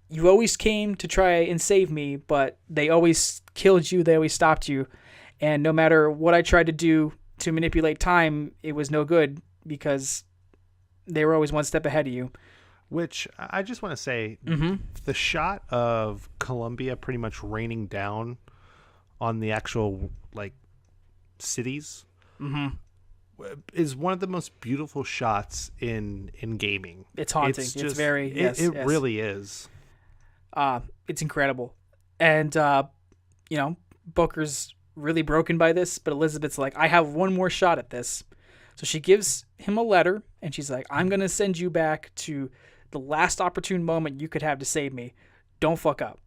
you always came to try and save me, but they always killed you, they always stopped you. And no matter what I tried to do to manipulate time, it was no good because they were always one step ahead of you. Which I just want to say, the shot of Columbia pretty much raining down on the actual cities is one of the most beautiful shots in gaming. It's haunting. It's very yes. Really is. It's incredible, and Booker's really broken by this, but Elizabeth's like, I have one more shot at this. So she gives him a letter, and she's like, I'm gonna send you back to the last opportune moment you could have to save me. Don't fuck up.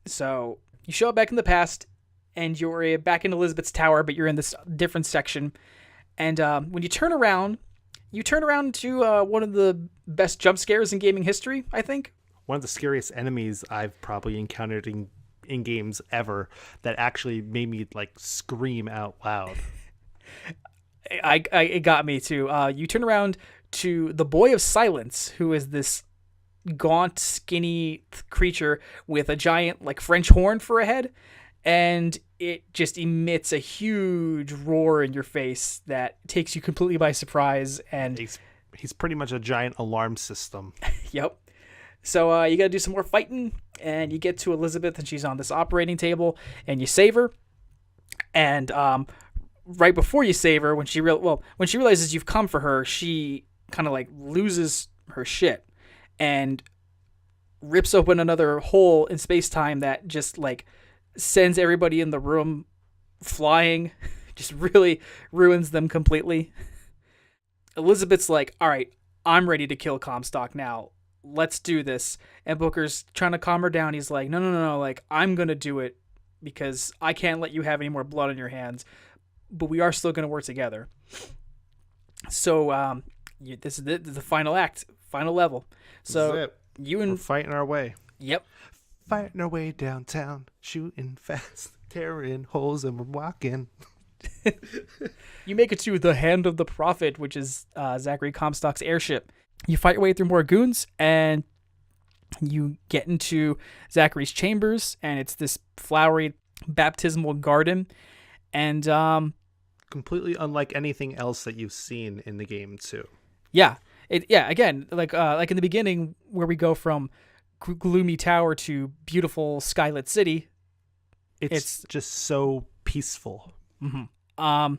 So you show up back in the past, and you're back in Elizabeth's tower, but you're in this different section. And when you turn around to one of the best jump scares in gaming history, I think. One of the scariest enemies I've probably encountered in games ever that actually made me scream out loud. It got me too. You turn around to the Boy of Silence, who is this gaunt, skinny creature with a giant French horn for a head, and it just emits a huge roar in your face that takes you completely by surprise. And he's pretty much a giant alarm system. Yep. So you got to do some more fighting, and you get to Elizabeth, and she's on this operating table, and you save her. And right before you save her, when she realizes you've come for her, she kind of loses her shit and rips open another hole in space-time that just sends everybody in the room flying. Just really ruins them completely. Elizabeth's like, all right, I'm ready to kill Comstock now. Let's do this. And Booker's trying to calm her down. He's like, no, I'm going to do it because I can't let you have any more blood on your hands, but we are still going to work together. So this is the final act, final level. So we're fighting our way. Yep. Fighting our way downtown, shooting fast, tearing holes, and we're walking. You make it to the Hand of the Prophet, which is Zachary Comstock's airship. You fight your way through more goons, and you get into Zachary's chambers, and it's this flowery baptismal garden, and completely unlike anything else that you've seen in the game too. Yeah, again, like in the beginning where we go from gloomy tower to beautiful skylit city. It's just so peaceful. Mm-hmm.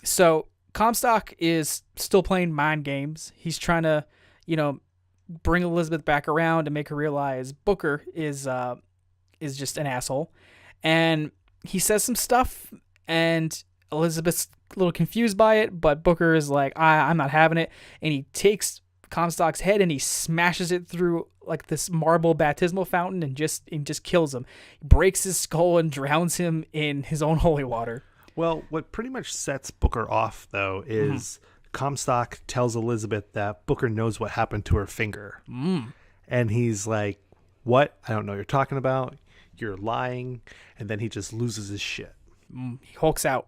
So Comstock is still playing mind games. He's trying to, bring Elizabeth back around and make her realize Booker is just an asshole. And he says some stuff, and Elizabeth's a little confused by it, but Booker is like, I'm not having it. And he takes Comstock's head and he smashes it through this marble baptismal fountain and just kills him. He breaks his skull and drowns him in his own holy water. Well, what pretty much sets Booker off, though, is Comstock tells Elizabeth that Booker knows what happened to her finger. And he's like, what? I don't know what you're talking about. You're lying. And then he just loses his shit. He hulks out.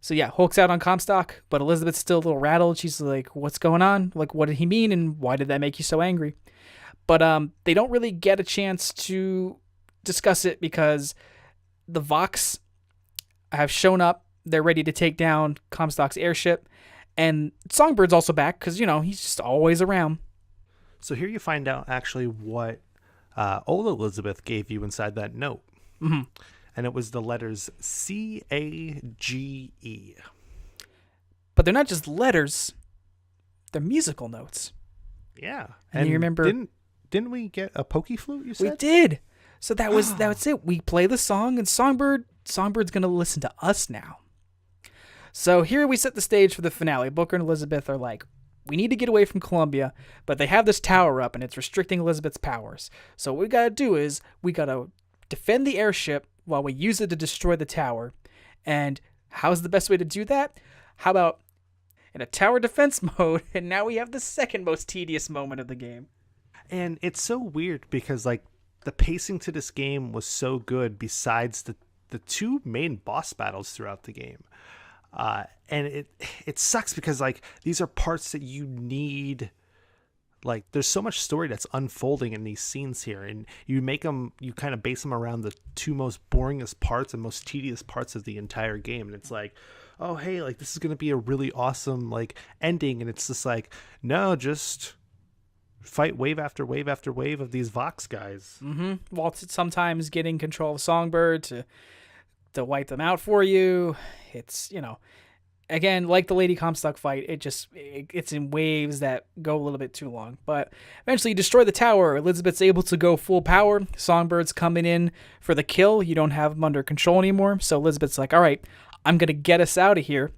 So yeah, hulks out on Comstock, but Elizabeth's still a little rattled. She's like, what's going on? Like, what did he mean? And why did that make you so angry? But they don't really get a chance to discuss it because the Vox have shown up. They're ready to take down Comstock's airship. And Songbird's also back because, he's just always around. So here you find out actually what old Elizabeth gave you inside that note. And it was the letters CAGE. But they're not just letters. They're musical notes. Yeah. And you remember... Didn't we get a pokey flute, you said? We did. So that's it. We play the song, and Songbbird's going to listen to us now. So here we set the stage for the finale. Booker and Elizabeth are like, we need to get away from Columbia, but they have this tower up, and it's restricting Elizabeth's powers. So what we got to do is we got to defend the airship while we use it to destroy the tower. And how's the best way to do that? How about in a tower defense mode, and now we have the second most tedious moment of the game. And it's so weird because, like, the pacing to this game was so good besides the two main boss battles throughout the game. And it sucks because, like, these are parts that you need. Like, there's so much story that's unfolding in these scenes here, and you kind of base them around the two most boringest parts and most tedious parts of the entire game. And it's like, oh, hey, like, this is going to be a really awesome, like, ending. And it's just like, no, just fight wave after wave after wave of these Vox guys. While sometimes getting control of Songbird to wipe them out for you. It's, again, like the Lady Comstock fight, it's in waves that go a little bit too long. But eventually you destroy the tower. Elizabeth's able to go full power. Songbird's coming in for the kill. You don't have them under control anymore. So Elizabeth's like, all right, I'm going to get us out of here.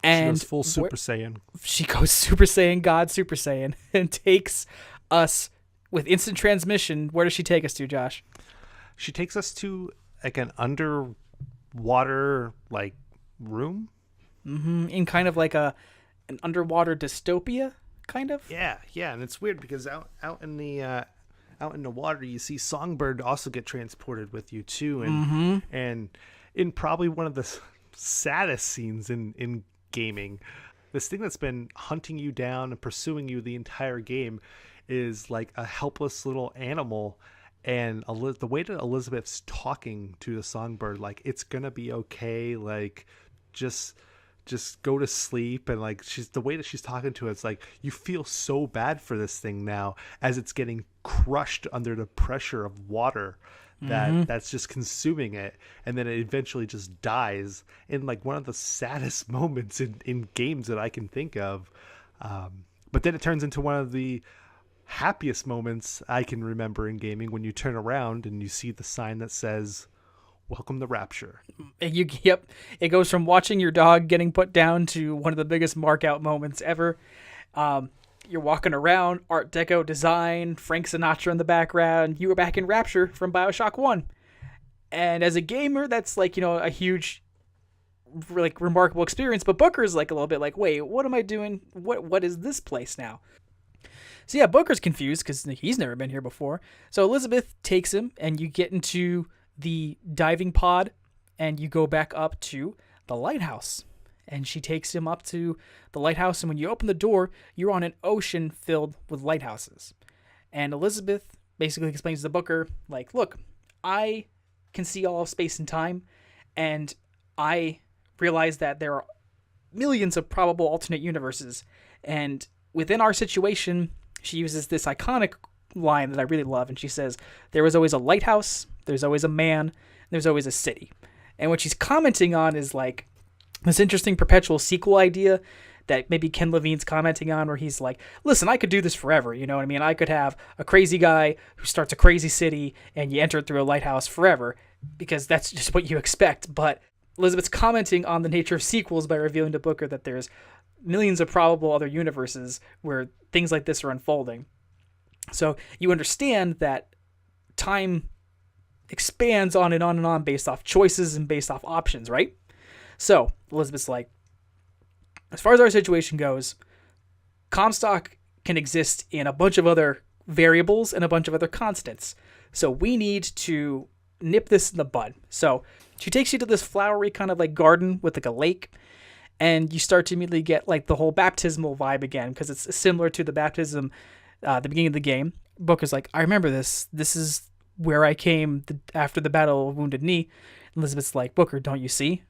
And she goes full Super Saiyan. She goes Super Saiyan, God Super Saiyan, and takes us with instant transmission. Where does she take us to, Josh? She takes us to like an underwater like room. In kind of like an underwater dystopia, kind of. Yeah, and it's weird because out in the water you see Songbird also get transported with you too, and in probably one of the saddest scenes in gaming, this thing that's been hunting you down and pursuing you the entire game is like a helpless little animal. And the way that Elizabeth's talking to the Songbird, like, it's gonna be okay, like, just go to sleep. And like, the way that she's talking to it, it's like you feel so bad for this thing now as it's getting crushed under the pressure of water that's just consuming it, and then it eventually just dies in like one of the saddest moments in games that I can think of. But then it turns into one of the happiest moments I can remember in gaming when you turn around and you see the sign that says, "Welcome to Rapture." Yep. It goes from watching your dog getting put down to one of the biggest mark out moments ever. You're walking around, Art Deco design, Frank Sinatra in the background. You were back in Rapture from Bioshock 1. And as a gamer, that's like, a huge, like, remarkable experience. But Booker's like a little bit like, wait, what am I doing? What is this place now? So yeah, Booker's confused because he's never been here before. So Elizabeth takes him, and you get into the diving pod, and you go back up to the lighthouse. And she takes him up to the lighthouse, and when you open the door, you're on an ocean filled with lighthouses. And Elizabeth basically explains to Booker, like, look, I can see all of space and time, and I realize that there are millions of probable alternate universes. And within our situation, she uses this iconic line that I really love, and she says, there was always a lighthouse, there's always a man, there's always a city. And what she's commenting on is like this interesting perpetual sequel idea that maybe Ken Levine's commenting on, where he's like, listen, I could do this forever. You know what I mean? I could have a crazy guy who starts a crazy city and you enter it through a lighthouse forever because that's just what you expect. But Elizabeth's commenting on the nature of sequels by revealing to Booker that there's millions of probable other universes where things like this are unfolding. So you understand that time expands on and on and on based off choices and based off options, right? So Elizabeth's like, as far as our situation goes, Comstock can exist in a bunch of other variables and a bunch of other constants. So we need to nip this in the bud. So she takes you to this flowery kind of like garden with like a lake, and you start to immediately get like the whole baptismal vibe again, because it's similar to the baptism at the beginning of the game. Booker's like, I remember this. This is where I came after the Battle of Wounded Knee. Elizabeth's like, Booker, don't you see?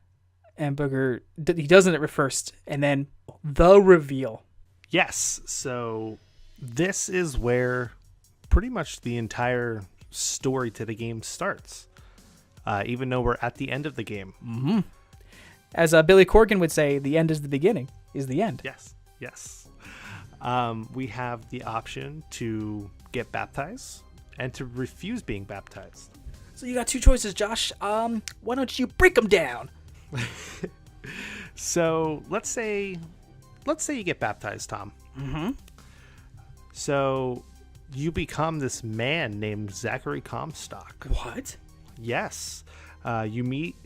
And Booker, he doesn't at first, and then the reveal. Yes. So this is where pretty much the entire story to the game starts, even though we're at the end of the game. Mm-hmm. As Billy Corgan would say, the end is the beginning, is the end. Yes. We have the option to get baptized and to refuse being baptized. So you got two choices, Josh. Why don't you break them down? So let's say you get baptized, Tom. Mm-hmm. So you become this man named Zachary Comstock. What? Yes. You meet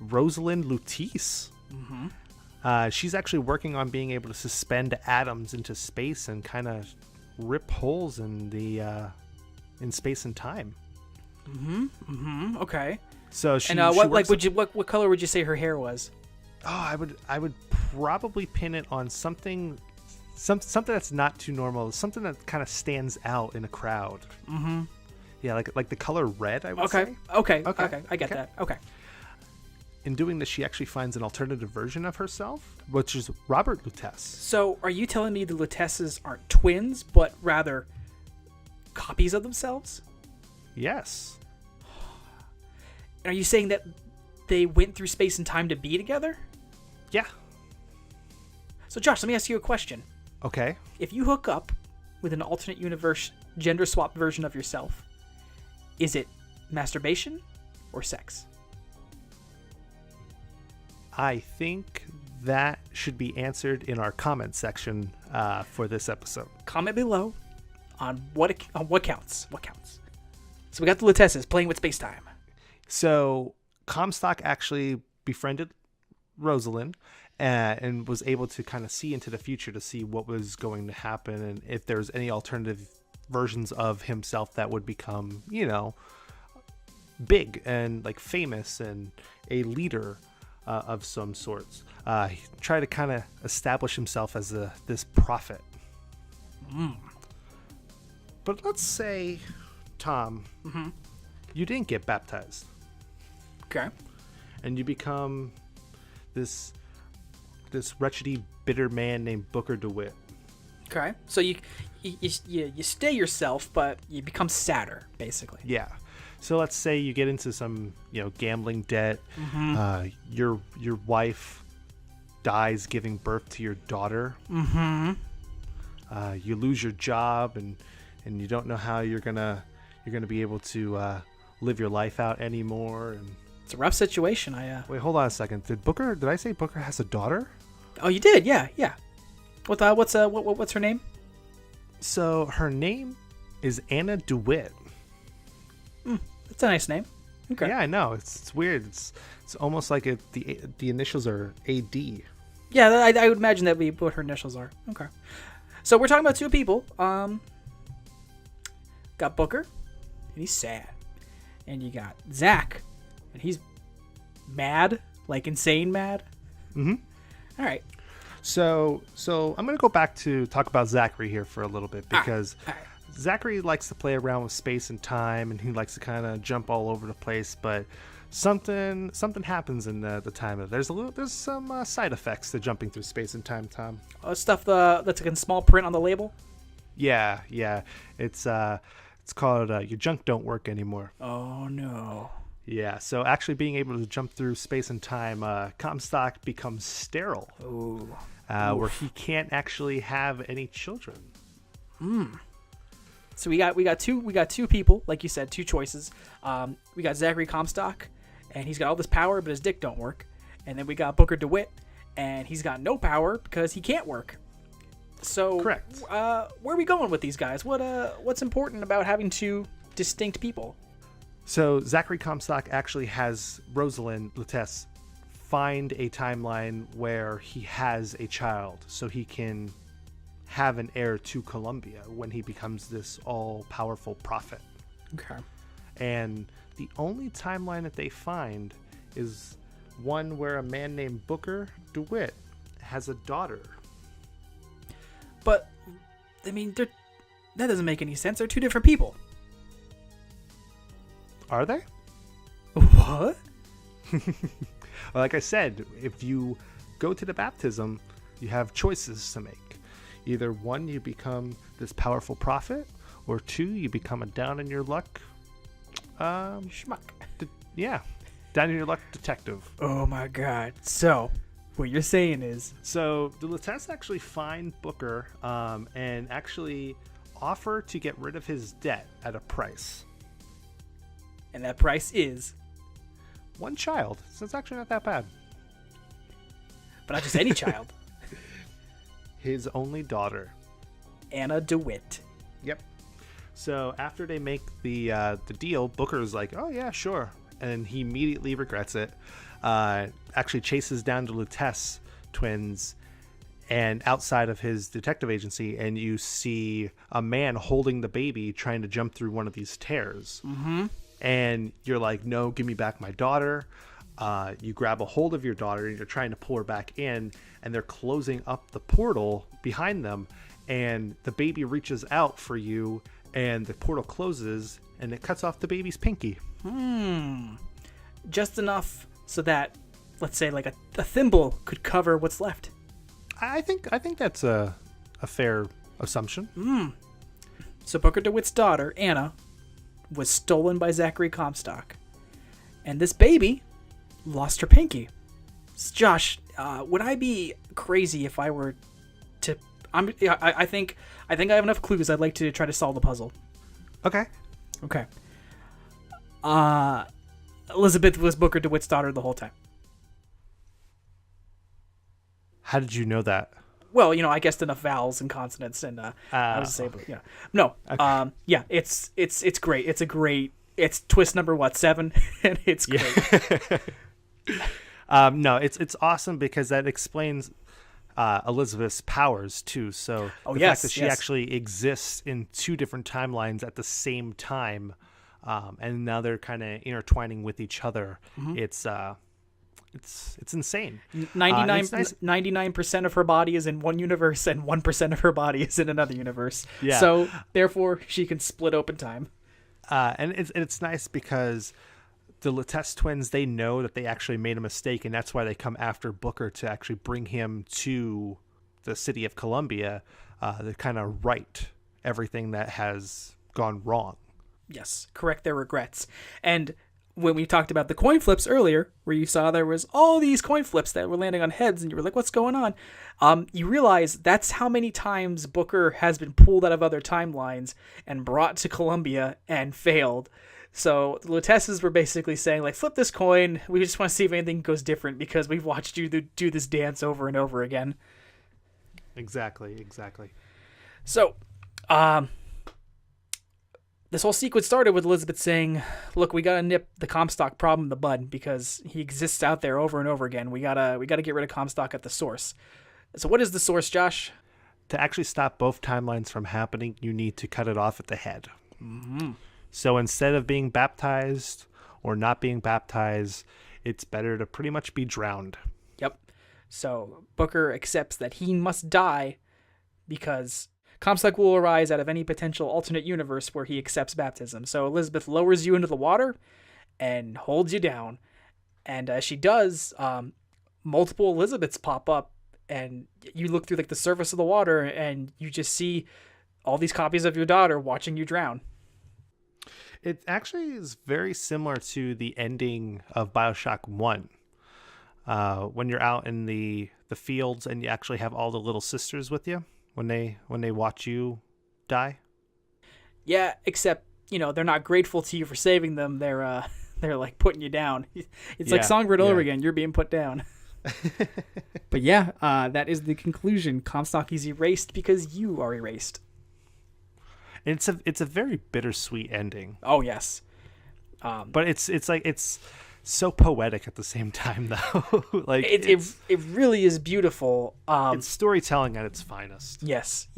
Rosalind Lutece. Mm-hmm. She's actually working on being able to suspend atoms into space and kind of rip holes in the in space and time. Mm-hmm. Mm-hmm. Okay. So she. And what color would you say her hair was? Oh, I would probably pin it on something that's not too normal, something that kind of stands out in a crowd. Mm-hmm. Yeah, like the color red, I would say. Okay. I get that. Okay. In doing this, she actually finds an alternative version of herself, which is Robert Lutece. So are you telling me the Luteces aren't twins, but rather copies of themselves? Yes. Are you saying that they went through space and time to be together? Yeah. So Josh, let me ask you a question. Okay. If you hook up with an alternate universe gender swapped version of yourself, is it masturbation or sex? I think that should be answered in our comment section for this episode. Comment below on what counts. What counts? So we got the Luteces playing with space-time. So Comstock actually befriended Rosalind and was able to kind of see into the future to see what was going to happen and if there's any alternative versions of himself that would become, big and like famous and a leader of some sorts. He tried to kind of establish himself as this prophet. But let's say, Tom, you didn't get baptized. Okay. And you become this wretchedy, bitter man named Booker DeWitt. Okay. So you stay yourself, but you become sadder, basically. Yeah. So let's say you get into some, gambling debt. Mm-hmm. Your wife dies giving birth to your daughter. Mm-hmm. You lose your job and you don't know how you're gonna be able to live your life out anymore. And it's a rough situation. Wait, hold on a second. Did I say Booker has a daughter? Oh, you did. Yeah. What's her name? So her name is Anna DeWitt. That's a nice name. Okay. Yeah, I know. It's weird. It's almost like the initials are AD. Yeah, I would imagine that would be what her initials are. Okay. So we're talking about two people. Got Booker, and he's sad. And you got Zach, and he's mad, like insane mad. Mm-hmm. All right. So I'm going to go back to talk about Zachary here for a little bit because all right. Zachary likes to play around with space and time, and he likes to kind of jump all over the place. But something happens in the time of there's some side effects to jumping through space and time, Tom. Stuff that's like in small print on the label. Yeah. It's called your junk don't work anymore. Oh no. Yeah, so actually being able to jump through space and time, Comstock becomes sterile. Ooh. Where he can't actually have any children. So we got two people, like you said, two choices. We got Zachary Comstock, and he's got all this power, but his dick don't work. And then we got Booker DeWitt, and he's got no power because he can't work. So correct. Where are we going with these guys? What's important about having two distinct people? So Zachary Comstock actually has Rosalind Lutece find a timeline where he has a child so he can have an heir to Columbia when he becomes this all-powerful prophet. Okay. And the only timeline that they find is one where a man named Booker DeWitt has a daughter. But, I mean, that doesn't make any sense. They're two different people. Are they? What? Like I said, if you go to the baptism, you have choices to make. Either one, you become this powerful prophet, or two, you become a down-in-your-luck Schmuck. Yeah, down-in-your-luck detective. Oh my god. So, what you're saying is... So, the Lutece actually find Booker and actually offer to get rid of his debt at a price. And that price is... one child. So it's actually not that bad. But not just any child. His only daughter. Anna DeWitt. Yep. So after they make the deal, Booker's like, oh yeah, sure. And he immediately regrets it. Actually chases down the Lutece twins and outside of his detective agency, and you see a man holding the baby trying to jump through one of these tears. Mm-hmm. And you're like, no, give me back my daughter. You grab a hold of your daughter and you're trying to pull her back in, and they're closing up the portal behind them, and the baby reaches out for you, and the portal closes and it cuts off the baby's pinky. Just enough so that, let's say, like a thimble could cover what's left. I think that's a fair assumption. So Booker DeWitt's daughter, Anna, was stolen by Zachary Comstock, and this baby lost her pinky. Josh, would I be crazy if I were to... I think I have enough clues. I'd like to try to solve the puzzle. Okay. Elizabeth was Booker DeWitt's daughter the whole time. How did you know that? Well, I guessed enough vowels and consonants, and I was able. Yeah. No. Okay. Yeah. It's great. It's a great. It's twist number 7, and it's great. No, it's awesome because that explains Elizabeth's powers too. So the fact that she actually exists in 2 different timelines at the same time, and now they're kind of intertwining with each other. Mm-hmm. It's insane. 99% of her body is in one universe, and 1% of her body is in another universe. Yeah. So therefore, she can split open time. And it's nice because the Lutece twins, they know that they actually made a mistake, and that's why they come after Booker to actually bring him to the city of Columbia to kind of right everything that has gone wrong. Yes, correct their regrets. And when we talked about the coin flips earlier, where you saw there was all these coin flips that were landing on heads, and you were like, what's going on? You realize that's how many times Booker has been pulled out of other timelines and brought to Columbia and failed. So the Luteces were basically saying, like, flip this coin. We just want to see if anything goes different because we've watched you do this dance over and over again. Exactly. So, this whole sequence started with Elizabeth saying, look, we got to nip the Comstock problem in the bud because he exists out there over and over again. We gotta get rid of Comstock at the source. So what is the source, Josh? To actually stop both timelines from happening, you need to cut it off at the head. Mm-hmm. So instead of being baptized or not being baptized, it's better to pretty much be drowned. Yep. So Booker accepts that he must die because Comstock will arise out of any potential alternate universe where he accepts baptism. So Elizabeth lowers you into the water and holds you down. And as she does, multiple Elizabeths pop up, and you look through like the surface of the water and you just see all these copies of your daughter watching you drown. It actually is very similar to the ending of Bioshock 1. When you're out in the fields and you actually have all the little sisters with you when they watch you die. Yeah, except, they're not grateful to you for saving them. They're like putting you down. It's like Songbird over again. You're being put down. But yeah, that is the conclusion. Comstock is erased because you are erased. It's a very bittersweet ending. Oh yes, but it's so poetic at the same time, though. Like it really is beautiful. It's storytelling at its finest. Yes.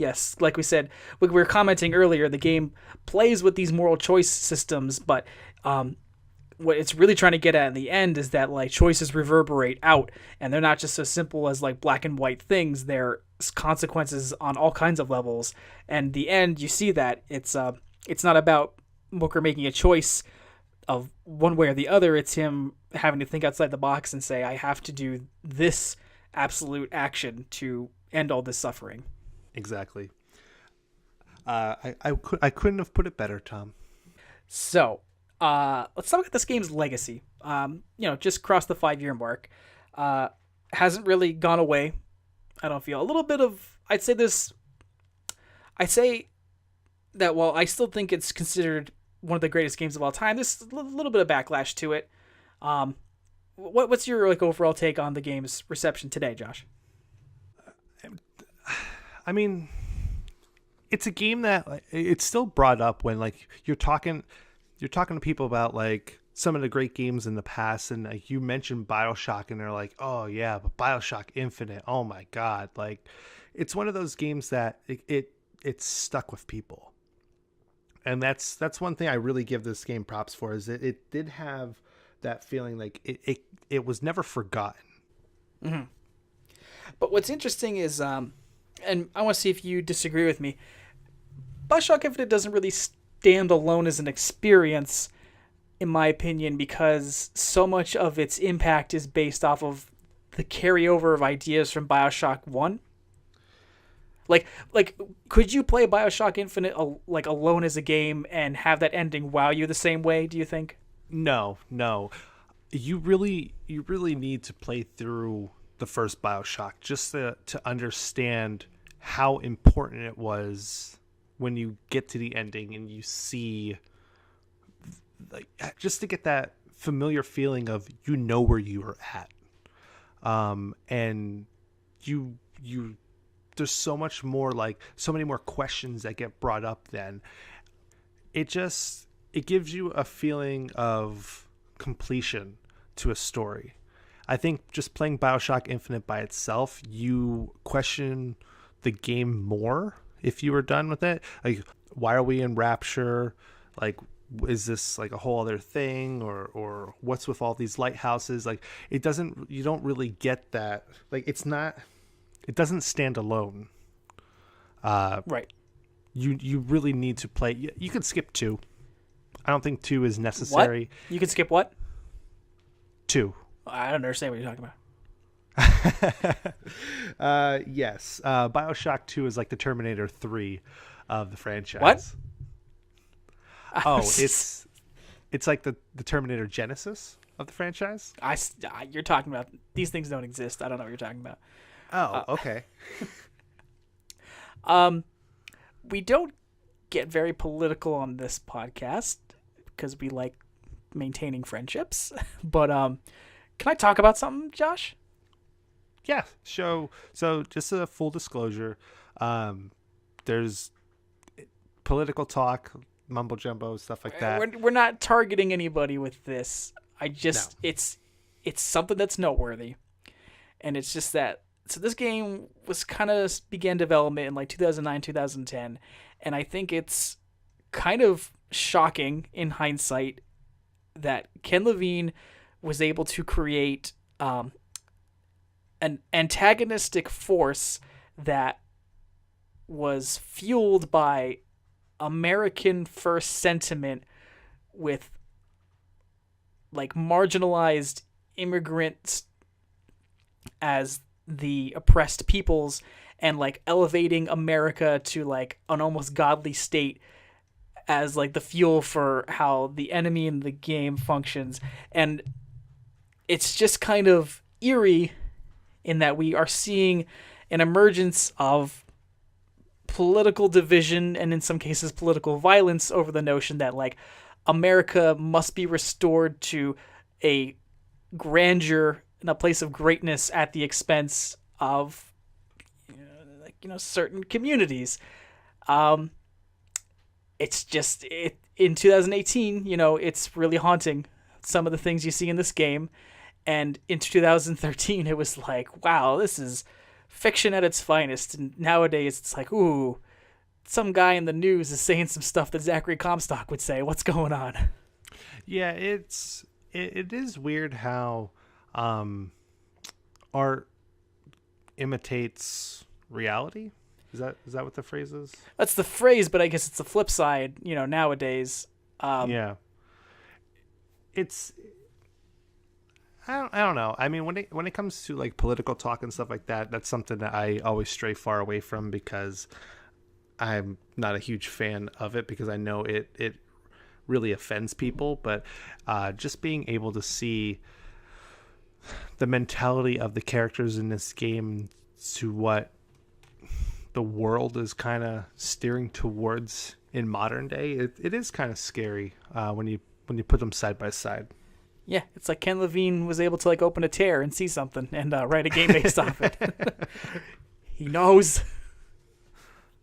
Like we said, we were commenting earlier, the game plays with these moral choice systems, but what it's really trying to get at in the end is that like choices reverberate out, and they're not just so simple as like black and white things. They're consequences on all kinds of levels. And the end, you see that it's not about Booker making a choice of one way or the other. It's him having to think outside the box and say, I have to do this absolute action to end all this suffering. Exactly. I couldn't have put it better, Tom. So, let's talk about this game's legacy. Just crossed the 5-year mark. Hasn't really gone away. I don't feel a little bit of. I'd say that while I still think it's considered one of the greatest games of all time, there's a little bit of backlash to it. What's your like overall take on the game's reception today, Josh? I mean, it's a game that it's still brought up when like you're talking to people about like some of the great games in the past, and like you mentioned Bioshock, and they're like, oh yeah, but Bioshock Infinite, oh my god, like it's one of those games that it's stuck with people. And that's one thing I really give this game props for, is that it did have that feeling like it was never forgotten. Mm-hmm. But what's interesting is, and I want to see if you disagree with me, Bioshock Infinite doesn't really stand alone as an experience, in my opinion, because so much of its impact is based off of the carryover of ideas from Bioshock 1. Like, could you play Bioshock Infinite like alone as a game and have that ending wow you the same way, do you think? No. You really need to play through the first Bioshock just to understand how important it was when you get to the ending and you see, like, just to get that familiar feeling of where you are at. And you there's so much more, like so many more questions that get brought up then. It gives you a feeling of completion to a story. I think just playing Bioshock Infinite by itself, you question the game more if you were done with it. Like, why are we in Rapture? Like, is this like a whole other thing, or what's with all these lighthouses? Like, you don't really get that. Like, it doesn't stand alone. Right. You really need to play. You could skip 2. I don't think 2 is necessary. What? You can skip what? 2. I don't understand what you're talking about. Yes. Bioshock 2 is like the Terminator 3 of the franchise. What? Oh, it's like the Terminator Genesis of the franchise? You're talking about, these things don't exist. I don't know what you're talking about. Oh, okay. We don't get very political on this podcast because we like maintaining friendships. But can I talk about something, Josh? Yeah. So just a full disclosure, there's political talk, mumbo jumbo, stuff like that. We're not targeting anybody with this. It's something that's noteworthy, and it's just that. So this game began development in like 2009, 2010, and I think it's kind of shocking in hindsight that Ken Levine was able to create an antagonistic force that was fueled by American first sentiment with like marginalized immigrants as the oppressed peoples, and like elevating America to like an almost godly state as like the fuel for how the enemy in the game functions. And it's just kind of eerie in that we are seeing an emergence of political division, and in some cases political violence, over the notion that like America must be restored to a grandeur in a place of greatness at the expense of certain communities. It's just in 2018, it's really haunting some of the things you see in this game. And in 2013, it was like, wow, this is fiction at its finest. And nowadays, it's like, ooh, some guy in the news is saying some stuff that Zachary Comstock would say. What's going on? Yeah, it is weird how art imitates reality. Is that what the phrase is? That's the phrase, but I guess it's the flip side, nowadays. Yeah. It's I don't know. I mean, when it comes to like political talk and stuff like that, that's something that I always stray far away from because I'm not a huge fan of it because I know it really offends people. But just being able to see the mentality of the characters in this game to what the world is kind of steering towards in modern day, it is kind of scary when you put them side by side. Yeah, it's like Ken Levine was able to like open a tear and see something and write a game based off it. He knows.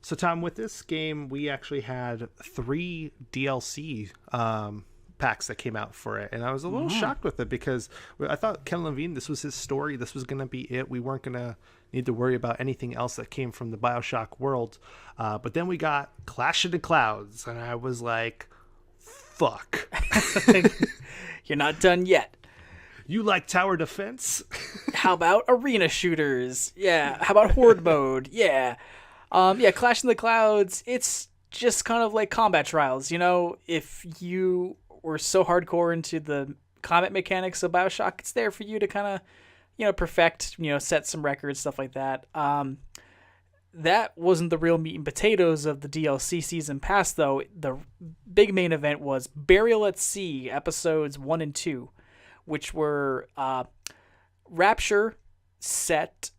So Tom, with this game, we actually had 3 DLC packs that came out for it, and I was a little shocked with it because I thought Ken Levine, this was his story, this was going to be it. We weren't going to need to worry about anything else that came from the Bioshock world. But then we got Clash of the Clouds, and I was like, fuck. You're not done yet. You like tower defense? How about arena shooters? Yeah. How about horde mode? Yeah. Clash in the Clouds, it's just kind of like combat trials. If you were so hardcore into the combat mechanics of Bioshock, it's there for you to kind of, perfect, set some records, stuff like that. That wasn't the real meat and potatoes of the DLC season pass, though. The big main event was Burial at Sea, episodes 1 and 2, which were Rapture set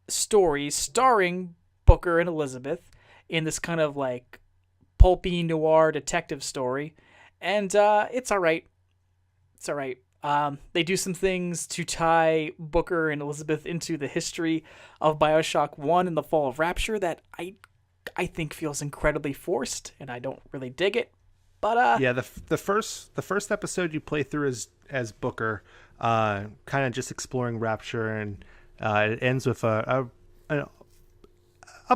stories starring Booker and Elizabeth in this kind of like pulpy noir detective story. And it's all right. It's all right. They do some things to tie Booker and Elizabeth into the history of Bioshock 1 and the fall of Rapture that I think feels incredibly forced, and I don't really dig it. But yeah, the first episode you play through as Booker, kind of just exploring Rapture, and it ends with a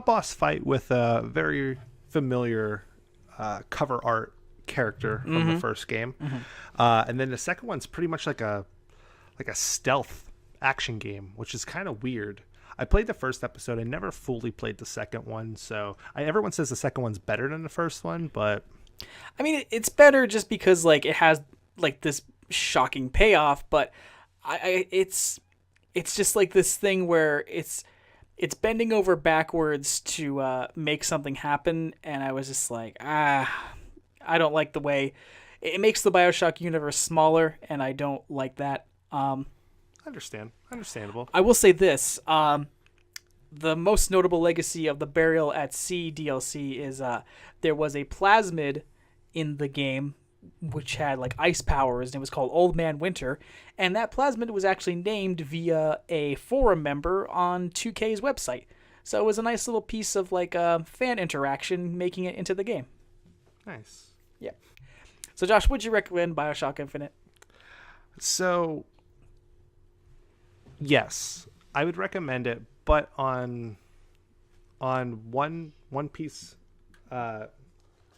boss fight with a very familiar cover art character from the first game. And then the second one's pretty much like a stealth action game, which is kind of weird. I played the first episode. I never fully played the second one, so everyone says the second one's better than the first one, but I mean, it's better just because like it has like this shocking payoff, but it's just like this thing where it's bending over backwards to make something happen, and I was just like, I don't like the way it makes the Bioshock universe smaller, and I don't like that. Understandable. I will say this: the most notable legacy of the Burial at Sea DLC is there was a plasmid in the game which had like ice powers, and it was called Old Man Winter, and that plasmid was actually named via a forum member on 2K's website. So it was a nice little piece of like fan interaction making it into the game. Nice. Yeah. So Josh, would you recommend Bioshock Infinite? So yes, I would recommend it, but on one piece, on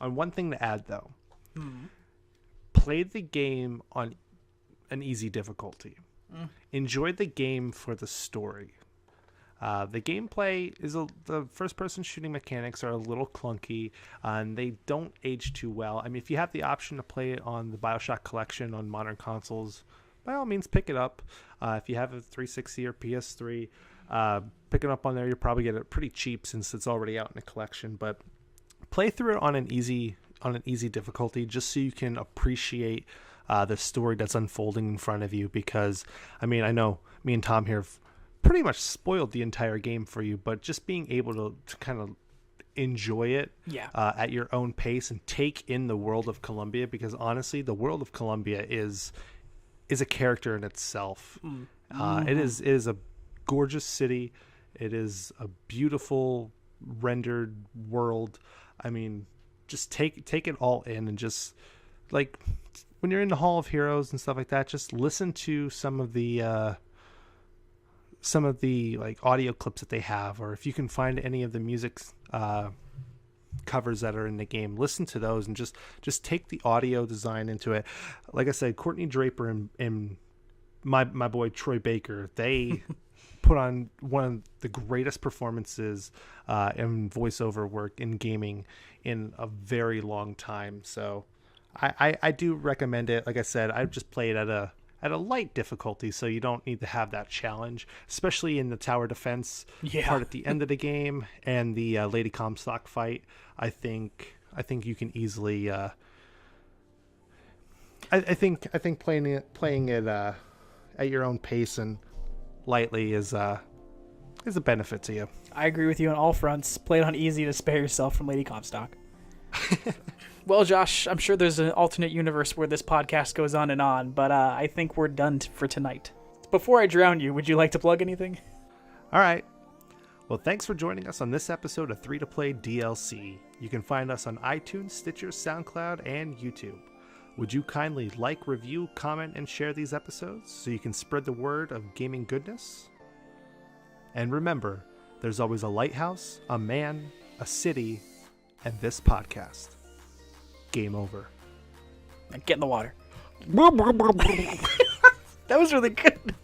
one thing to add though. Played the game on an easy difficulty. Enjoyed the game for the story. The gameplay is the first-person shooting mechanics are a little clunky, and they don't age too well. I mean, if you have the option to play it on the Bioshock Collection on modern consoles, by all means, pick it up. If you have a 360 or PS3, pick it up on there. You'll probably get it pretty cheap since it's already out in the collection. But play through it on an easy difficulty, just so you can appreciate the story that's unfolding in front of you. Because I mean, I know me and Tom here have pretty much spoiled the entire game for you, but just being able to kind of enjoy it at your own pace and take in the world of Columbia, because honestly, the world of Columbia is a character in itself. It is a gorgeous city. It is a beautiful rendered world. I mean, just take it all in and just like when you're in the Hall of Heroes and stuff like that, just listen to some of the like audio clips that they have, or if you can find any of the music covers that are in the game, listen to those and just take the audio design into it. Like I said, Courtney Draper and my boy Troy Baker, they put on one of the greatest performances in voiceover work in gaming in a very long time. So I do recommend it. Like I said, I just play it at a light difficulty, so you don't need to have that challenge, especially in the tower defense part at the end of the game and the Lady Comstock fight. I think you can easily. I think playing it at your own pace and lightly is a benefit to you. I agree with you on all fronts. Play it on easy to spare yourself from Lady Comstock. Well, Josh, I'm sure there's an alternate universe where this podcast goes on and on, but I think we're done for tonight. Before I drown you, would you like to plug anything? All right. Well, thanks for joining us on this episode of 3 to Play DLC. You can find us on iTunes, Stitcher, SoundCloud, and YouTube. Would you kindly like, review, comment, and share these episodes so you can spread the word of gaming goodness? And remember, there's always a lighthouse, a man, a city, and this podcast. Game over. Get in the water. That was really good.